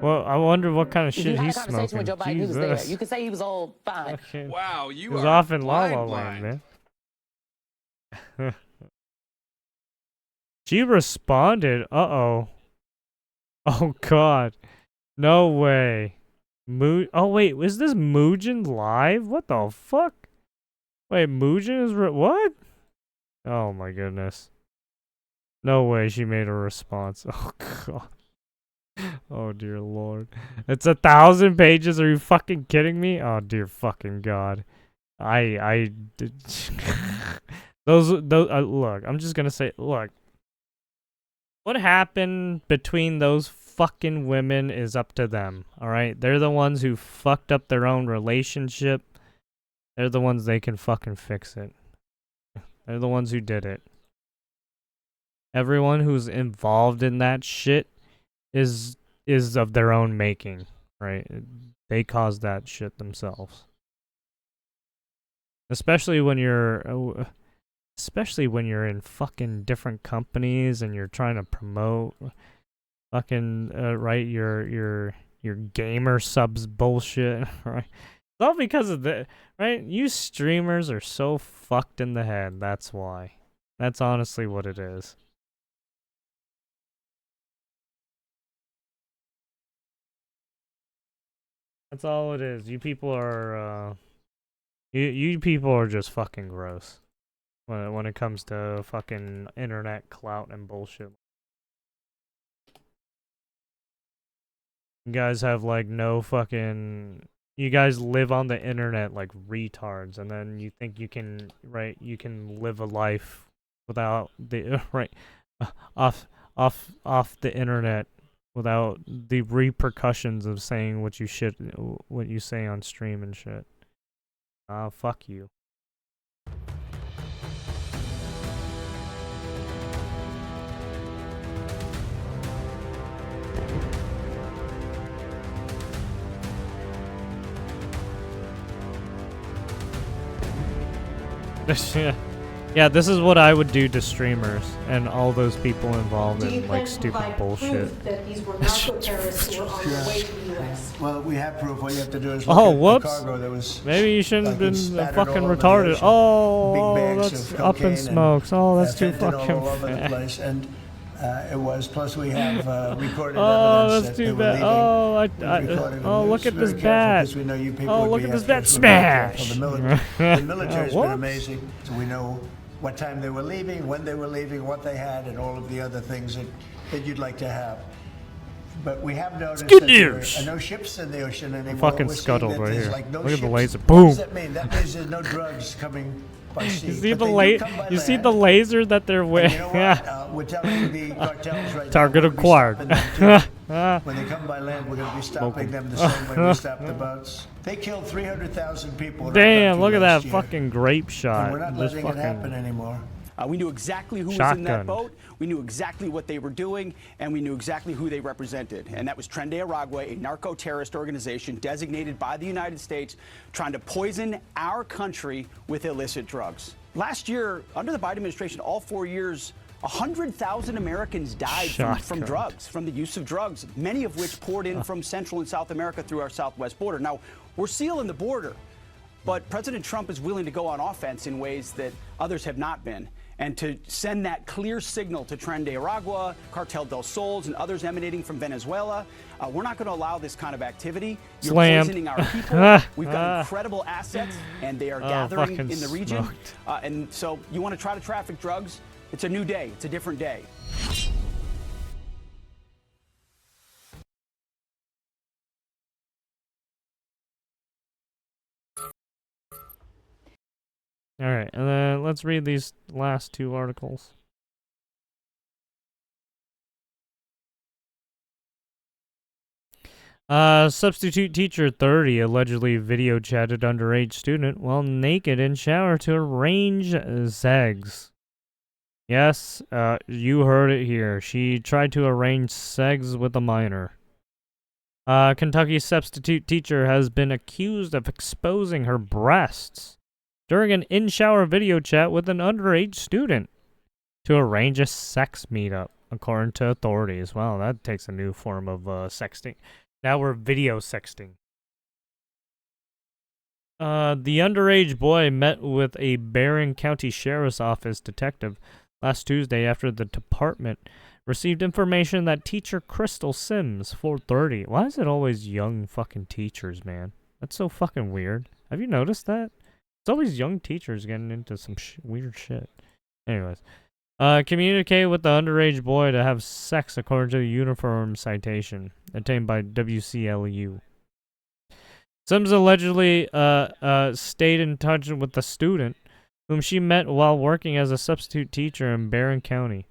Well, I wonder what kind of
If
shit
you had
he's
a conversation
smoking.
with Joe Biden, he was there.
Jesus.
You could say he was old. Fine.
Fucking-
Wow, you
He's
are
off in La La
blind,
Land, man. She responded. Uh-oh. Oh, God. No way. Oh, wait. Was this Mugen live? What the fuck? Wait, Mugen is... what? Oh, my goodness. No way she made a response. Oh, God. Oh, dear Lord. It's 1,000 pages. Are you fucking kidding me? Oh, dear fucking God. I did... those, look, I'm just gonna say, look. What happened between those fucking women is up to them, alright? They're the ones who fucked up their own relationship. They're the ones they can fucking fix it. They're the ones who did it. Everyone who's involved in that shit is of their own making, right? They caused that shit themselves. Especially when you're especially when you're in fucking different companies and you're trying to promote fucking right your gamer subs bullshit, right? It's all because of the right. You streamers are so fucked in the head. That's why. That's honestly what it is. That's all it is. You people are you people are just fucking gross when it comes to fucking internet clout and bullshit. You guys have like no fucking. You guys live on the internet like retards, and then you think you can you can live a life without the off the internet without the repercussions of saying what you say on stream and shit. Fuck you. Yeah, this is what I would do to streamers and all those people involved in like stupid bullshit.
That these were narco-terrorists who were on their way to the U.S.
Well, we have proof. All you have to do is look at
whoops!
the cargo that was
Maybe you shouldn't have been
scattered
fucking
all over the
retarded.
ocean.
Oh,
Big bags
that's
of
up in
cocaine
smokes. Oh, that's too
fentanyl
fucking
all over the
fat.
place. And it was. Plus, we have recorded
Oh,
evidence
that's
that
too
they were
bad.
leaving.
Oh, look at this bat.
We know you people
Oh,
would
look
be
at this
after
bat.
us. We're very
Smash!
careful. The military's been
Whoops.
amazing. So we know what time they were leaving, when they were leaving, what they had, and all of the other things that you'd like to have. But we have noticed
good
that there
news.
are no ships in the ocean anymore.
Fucking
We're seeing
scuttled
that
right
there's
here.
like no
Look at the
ships.
laser.
What
Boom.
does that mean? That means there's no drugs coming by sea.
You see
But
the
they do come by
you see
land.
the laser that they're wearing?
You know what?
Yeah.
We're telling the cartels right
Target
now, we're gonna be
acquired.
stopping them too. When they come by land, we're going to be stopping them the same way we stop the boats. They killed 300,000 people. In our
Damn!
country
Look at
last
that
year.
fucking grape shot.
And we're not
Just
letting it happen
fucking
anymore.
We knew exactly who was in
Shotgun.
that boat. We knew exactly what they were doing, and we knew exactly who they represented. And that was Tren de Aragua, a narco-terrorist organization designated by the United States, trying to poison our country with illicit drugs. Last year, under the Biden administration, all 4 years, 100,000 Americans died from drugs, from the use of drugs, many of which poured in from Central and South America through our southwest border. Now, we're sealing the border, but President Trump is willing to go on offense in ways that others have not been. And to send that clear signal to Tren de Aragua, Cartel del Sols, and others emanating from Venezuela, we're not going to allow this kind of activity. You're poisoning our people. We've got incredible assets, and they are gathering in the region. And so you want to try to traffic drugs? It's a new day. It's a different day.
All right, and then let's read these last two articles. Substitute teacher 30 allegedly video chatted underage student while naked in shower to arrange sex. Yes, you heard it here. She tried to arrange sex with a minor. Kentucky substitute teacher has been accused of exposing her breasts during an in-shower video chat with an underage student to arrange a sex meetup, according to authorities. Wow, that takes a new form of sexting. Now we're video sexting. The underage boy met with a Barron County Sheriff's Office detective last Tuesday after the department received information that teacher Crystal Sims, 430. Why is it always young fucking teachers, man? That's so fucking weird. Have you noticed that? It's always young teachers getting into some weird shit. Anyways. Communicate with the underage boy to have sex according to the uniform citation obtained by WCLU. Sims allegedly stayed in touch with the student whom she met while working as a substitute teacher in Barron County.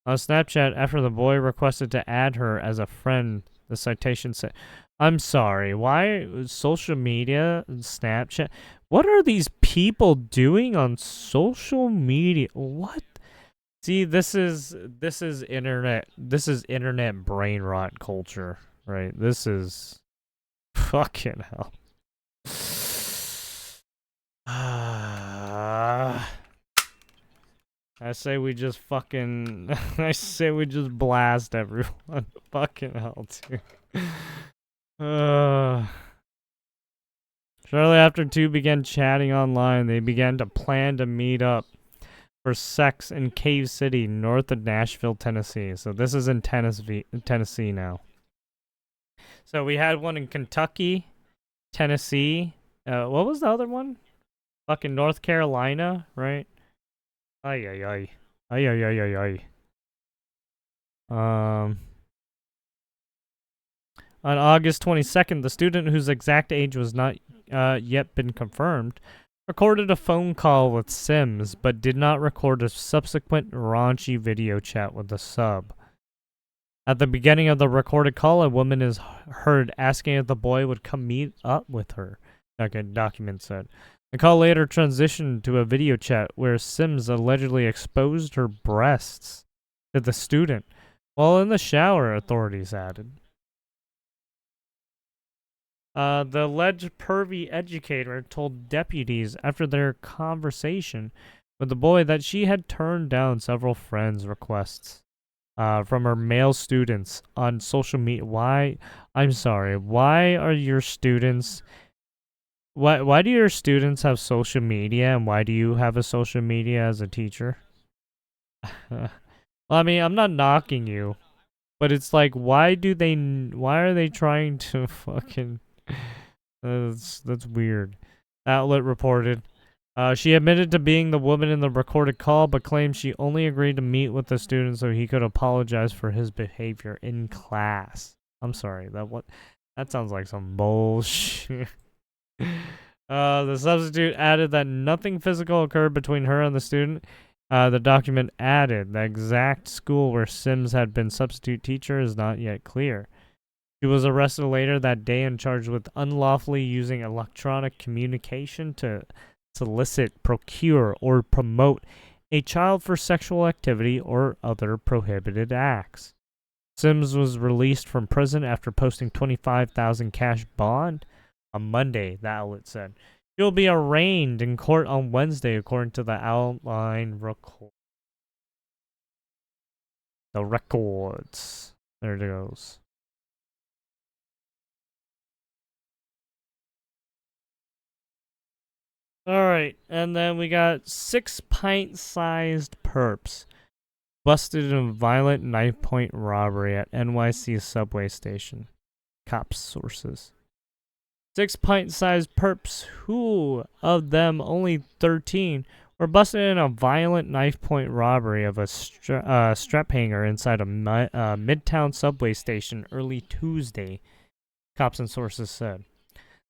On Snapchat, after the boy requested to add her as a friend, the citation said, I'm sorry, why social media, Snapchat? What are these people doing on social media? What? See, this is internet brain rot culture, right? This is fucking hell.
I say we just fucking... I say we just blast everyone. Fucking hell, dude. Shortly after two began chatting online, they began to plan to meet up for sex in Cave City, north of Nashville, Tennessee. So this is in Tennessee now. So we had one in Kentucky, Tennessee. What was the other one? Fucking North Carolina, right? Ay, ay, ay. Ay, ay, ay, ay, ay. On August 22nd, the student whose exact age was not yet been confirmed recorded a phone call with Sims, but did not record a subsequent raunchy video chat with the sub. At the beginning of the recorded call, a woman is heard asking if the boy would come meet up with her, like a document said. The call later transitioned to a video chat where Sims allegedly exposed her breasts to the student while in the shower, authorities added. The alleged pervy educator told deputies after their conversation with the boy that she had turned down several friends' requests from her male students on social media. Why are your students... Why do your students have social media, and why do you have a social media as a teacher? Well, I mean, I'm not knocking you, but it's like, why are they trying to fucking... That's weird. Outlet reported. She admitted to being the woman in the recorded call, but claimed she only agreed to meet with the student so he could apologize for his behavior in class. I'm sorry, that sounds like some bullshit. The substitute added that nothing physical occurred between her and the student. The document added the exact school where Sims had been substitute teacher is not yet clear. She was arrested later that day and charged with unlawfully using electronic communication to solicit, procure, or promote a child for sexual activity or other prohibited acts. Sims was released from prison after posting $25,000 cash bond on Monday, the outlet said. She will be arraigned in court on Wednesday, according to the outline record. The records. There it goes. Alright, and then we got 6 pint-sized perps busted in a violent knife-point robbery at NYC subway station. Cops sources. 6 pint-sized perps, who of them only 13, were busted in a violent knife-point robbery of a strap hanger inside a Midtown subway station early Tuesday, cops and sources said.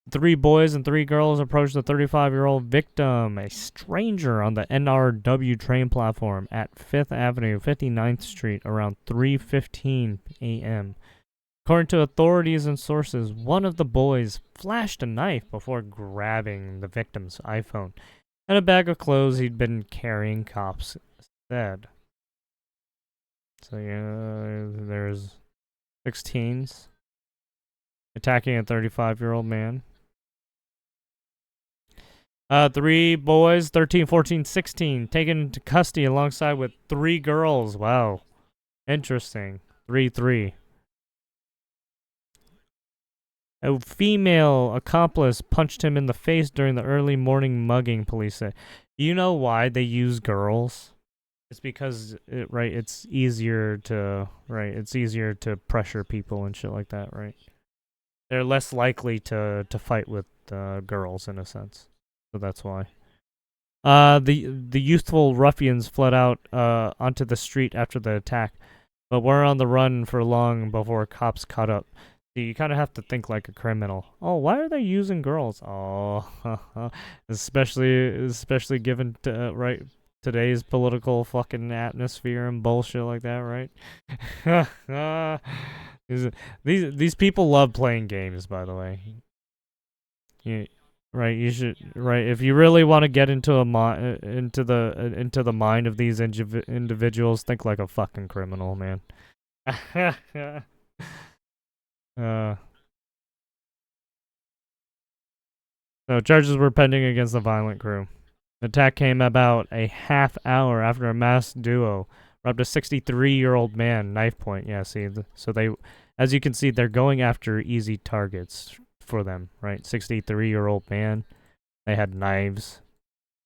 3 boys and 3 girls approached the 35-year-old victim, a stranger, on the NRW train platform at 5th Avenue, 59th Street, around 3:15 a.m. According to authorities and sources, one of the boys flashed a knife before grabbing the victim's iPhone and a bag of clothes he'd been carrying, cops said. So yeah, there's 16s attacking a 35-year-old man. 3 boys, 13, 14, 16, taken into custody alongside with 3 girls. Wow. Interesting. 3-3. A female accomplice punched him in the face during the early morning mugging, police said. You know why they use girls? It's because, it's easier to pressure people and shit like that, right? They're less likely to fight with girls, in a sense. So that's why. The youthful ruffians fled out onto the street after the attack, but were on the run for long before cops caught up. So you kind of have to think like a criminal. Oh, why are they using girls? Oh, especially given today's political fucking atmosphere and bullshit like that, right? These people love playing games, by the way. Yeah. Right, you should. Right, if you really want to get into the mind of these individuals, think like a fucking criminal, man. So charges were pending against the violent crew.
The attack came about a half hour after a masked duo robbed a 63-year-old man, knife point. Yeah, see, so they, as you can see, they're going after easy targets for them, right? 63-year-old man. They had knives.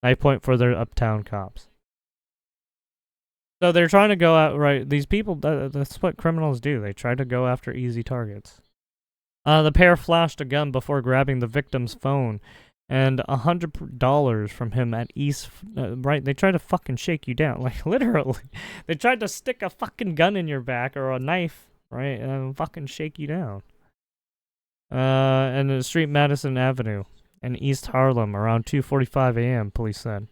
Knife point for their uptown cops. So they're trying to go out, right? These people, that's what criminals do. They try to go after easy targets. The pair flashed a gun before grabbing the victim's phone and $100 from him at East, right? They tried to fucking shake you down, like literally. They tried to stick a fucking gun in your back or a knife, right? And fucking shake you down. And the street Madison Avenue in East Harlem around 2:45 a.m., police said.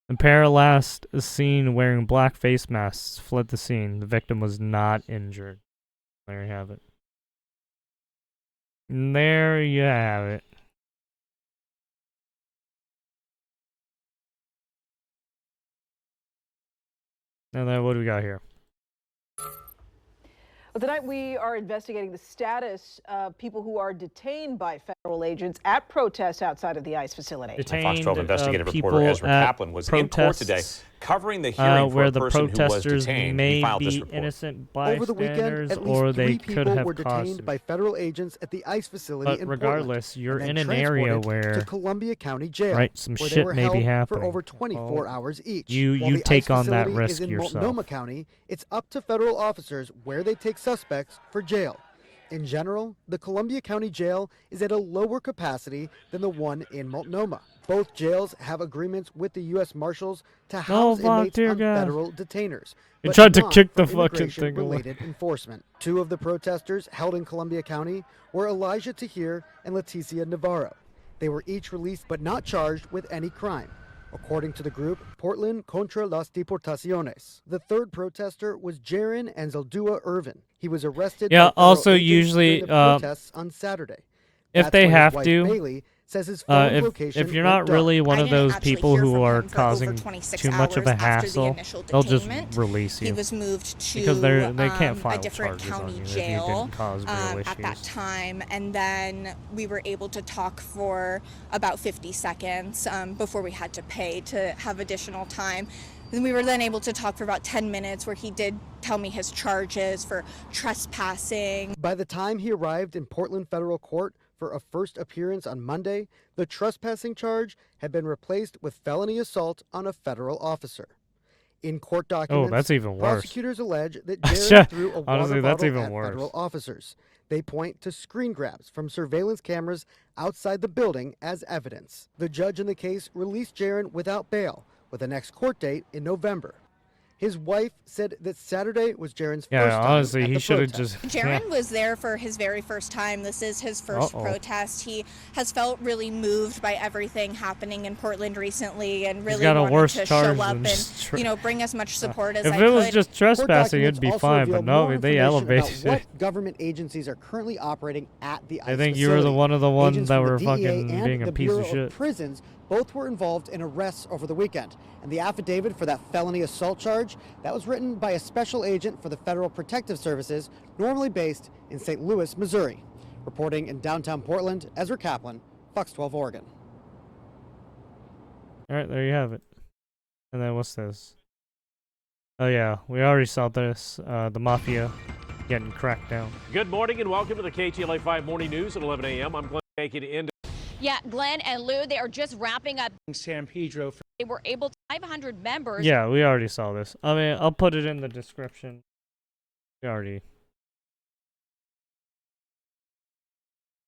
The pair last seen wearing black face masks fled the scene. The victim was not injured. There you have it. And there you have it. And then what do we got here?
Well, tonight we are investigating the status of people who are detained by federal agents at protests outside of the ICE facility.
Detained,
Fox 12 investigative reporter Ezra Kaplan was in court today covering the hearing for a person who was detained. He filed this report.
Innocent
Over the weekend, at least 3 people were detained by federal agents at the ICE facility in
regardless,
Portland,
you're
and
in
then
an area
transported
where
to Columbia County Jail,
right, some
where
shit
they were
may
held
be happening.
for over 24 hours each.
You
While the
take
ICE
on that
facility
risk
is in
yourself.
Multnomah County, it's up to federal officers where they take suspects for jail. In general, the Columbia County Jail is at a lower capacity than the one in Multnomah. Both jails have agreements with the U.S. Marshals to house inmates on federal detainers.
You tried to kick the fucking
immigration
thing away.
related enforcement. 2 of the protesters held in Columbia County were Elijah Tahir and Leticia Navarro. They were each released but not charged with any crime, according to the group Portland Contra las Deportaciones. The third protester was Jaron Anzaldúa Irvin. He was arrested by
also
agents
usually
during the protests on Saturday.
if
That's
they
when his
have
wife
to,
Bailey says his phone location
if you're
went
not really
dark.
one of those people who are causing too much of a hassle, they'll just release you.
He was moved to
because they can't file
a different
charges on
county
you
jail
if you didn't cause real issues.
at that time, and then we were able to talk for about 50 seconds before we had to pay to have additional time. And we were then able to talk for about 10 minutes where he did tell me his charges for trespassing.
By the time he arrived in Portland federal court for a first appearance on Monday, the trespassing charge had been replaced with felony assault on a federal officer. In court documents,
that's even worse.
Prosecutors allege that Jaron threw a
Honestly,
water
that's
bottle
even
at
worse.
federal officers. They point to screen grabs from surveillance cameras outside the building as evidence. The judge in the case released Jaron without bail, with the next court date in November. His wife said that Saturday was Jaron's first time
honestly,
at
he
the
should have
protest.
just.
Jaron was there for his very first time. This is his first protest. He has felt really moved by everything happening in Portland recently, and really wanted to show up and bring as much support as I could.
If it was just trespassing, it'd be fine. But no, they elevated
what
it.
government agencies are currently operating at the ICE
I think
facility.
you were the one of the ones
Agents
that
from the
were
DEA
fucking
and
being a
the
piece
Bureau
of shit.
Prisons both were involved in arrests over the weekend. And the affidavit for that felony assault charge, that was written by a special agent for the Federal Protective Services, normally based in St. Louis, Missouri. Reporting in downtown Portland, Ezra Kaplan, Fox 12 Oregon.
All right, there you have it. And then what's this? Oh yeah, we already saw this. The Mafia getting Crackdown.
Good morning and welcome to the KTLA 5 Morning News at 11 a.m. I'm Glenn taking it into.
Yeah, Glenn and Lou, they are just wrapping up
San Pedro.
They were able to 500 members.
Yeah, we already saw this. I mean, I'll put it in the description. We already.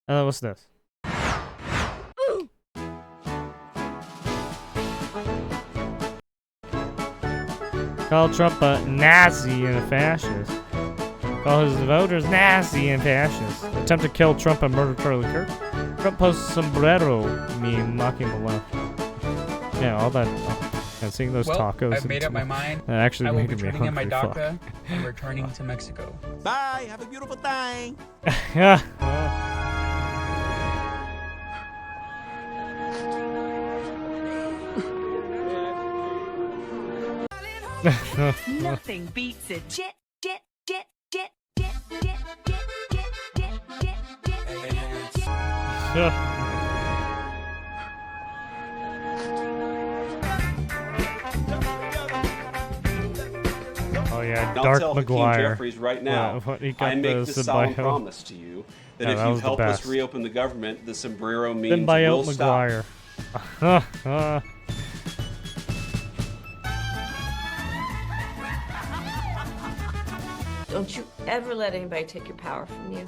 And then what's this? Call Trump a Nazi and a fascist. Call his voters Nazi and fascist. Attempt to kill Trump and murder Charlie Kirk. Trump posts sombrero meme mocking the left. Yeah, all that. And seeing those tacos.
I've made up my mind.
That actually
I will
made
be
me
turning in my
hungry.
DACA and returning to Mexico.
Bye. Have a beautiful time.
Yeah.
Nothing beats a jet.
Yeah,
I'll
Dark
tell
McGuire.
Hakeem Jeffries right now, I make this solemn promise to you that if you help us reopen the government, the sombrero means will stop.
Don't you ever let anybody take your power from you.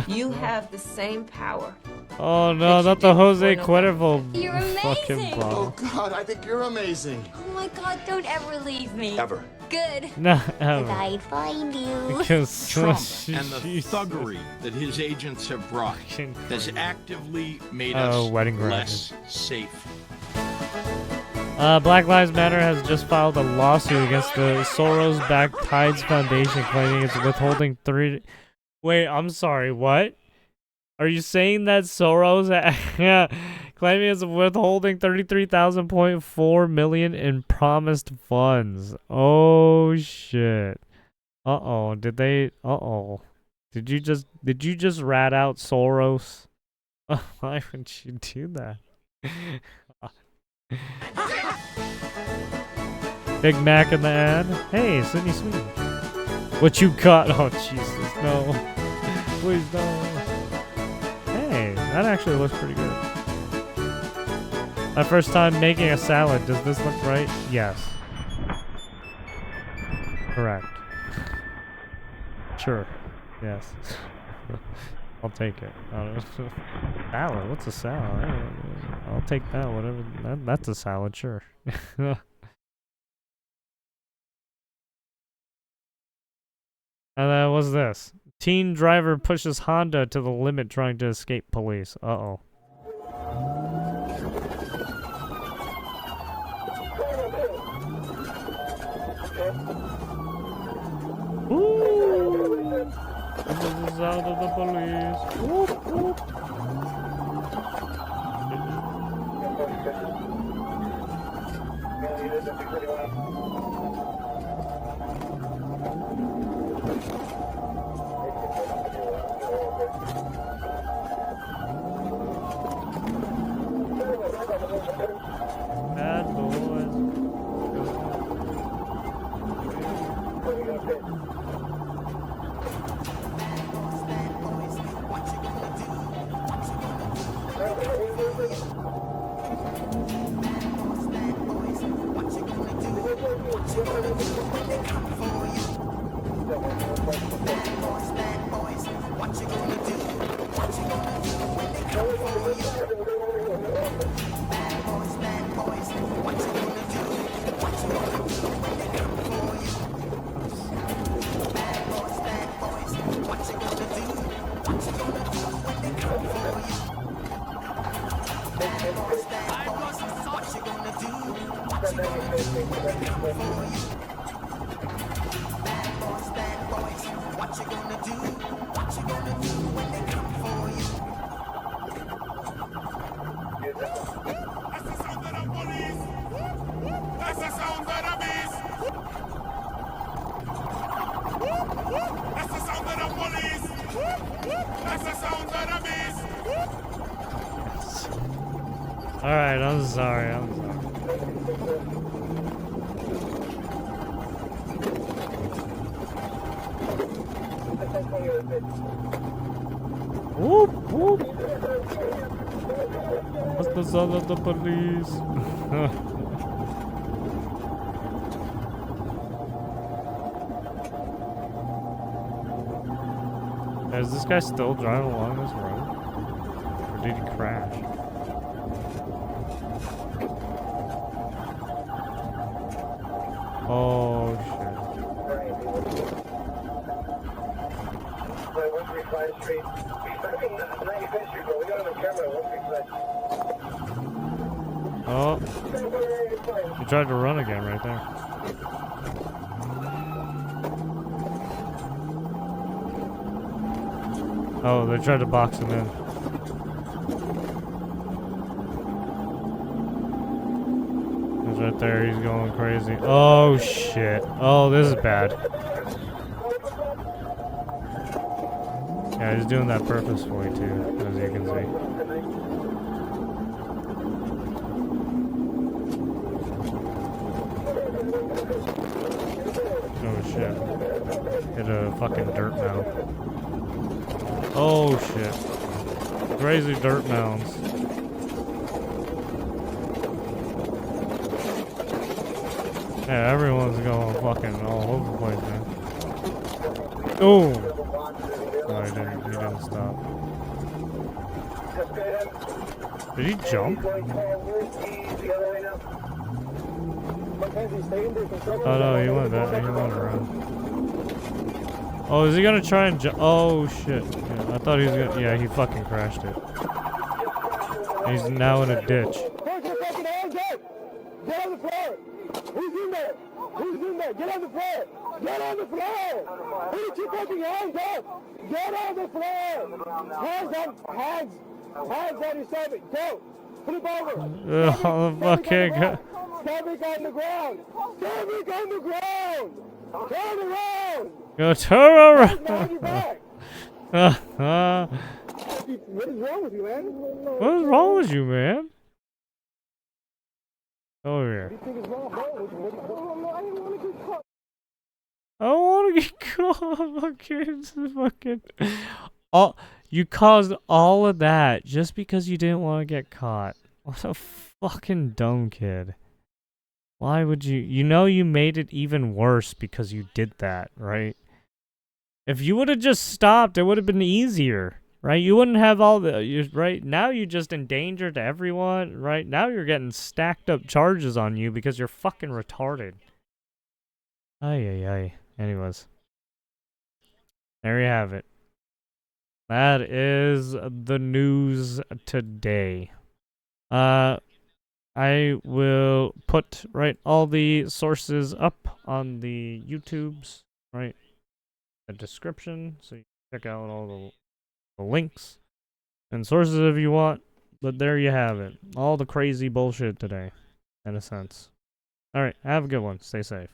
You have the same power.
Oh no, not the Jose Cuervo.
You're amazing.
Oh God, I think you're amazing.
Oh my God, don't ever leave me.
Ever.
Good.
No, ever.
And I'd find you.
Because
Trump and the thuggery that his agents have brought has actively made us less safe.
Black Lives Matter has just filed a lawsuit against the Soros-backed Tides Foundation, claiming it's withholding Wait, I'm sorry, what? Are you saying that Soros claiming it's withholding $33,000.4 million in promised funds? Oh shit. Uh-oh, Did you just rat out Soros? Why would you do that? Big Mac in the ad. Hey, Sydney Sweet. What you got? Oh, Jesus, no. Please don't. Hey, that actually looks pretty good. My first time making a salad. Does this look right? Yes. Correct. Sure. Yes. I'll take it. Salad? What's a salad? I'll take that. Whatever. That's a salad, sure. And then what's this? Teen driver pushes Honda to the limit trying to escape police. Uh-oh. Ooh! This is the sound of the police. Whoop, whoop. Bad boys. Alright, I'm sorry. Whoop, whoop. What's the sound of the police? Is this guy still driving along this road? Or did he crash? Oh shit. Oh, he tried to run again right there. Oh, they tried to box him in. He's right there, he's going crazy. Oh shit. Oh, this is bad. Yeah, he's doing that purposefully too, as you can see. shit. Hit a fucking dirt mound. Oh shit. Crazy dirt mounds. Yeah, everyone's going fucking all over the place, man. Oh! No, he didn't stop. Did he jump? Oh no, he went around. Oh, is he gonna try and jump? Oh shit. Yeah, I thought he was gonna, yeah, he fucking crashed it. He's now in a ditch.
Get on the floor! Who's in there? Who's in there? Get on the floor! Get on the floor! Put your fucking hands up! Get on the floor! Hands on your stomach! Go! Put it over!
Oh, fucking god.
Stomach on the ground! Stomach on the ground! Turn around!
Go turn around!
What is wrong with you, man?
What is wrong with you, man? Over here. I don't want to get caught. Fucking. Oh, you caused all of that just because you didn't want to get caught. What a fucking dumb kid. Why would you? You know you made it even worse because you did that, right? If you would have just stopped, it would have been easier. Right, you wouldn't have all the, right, now you just endangered everyone, right, now you're getting stacked up charges on you because you're fucking retarded. Ay. Anyways. There you have it. That is the news today. I will put, right, all the sources up on the YouTubes, right, the description, so you can check out all the links and sources if you want, but there you have it. All the crazy bullshit today, in a sense. Alright, have a good one. Stay safe.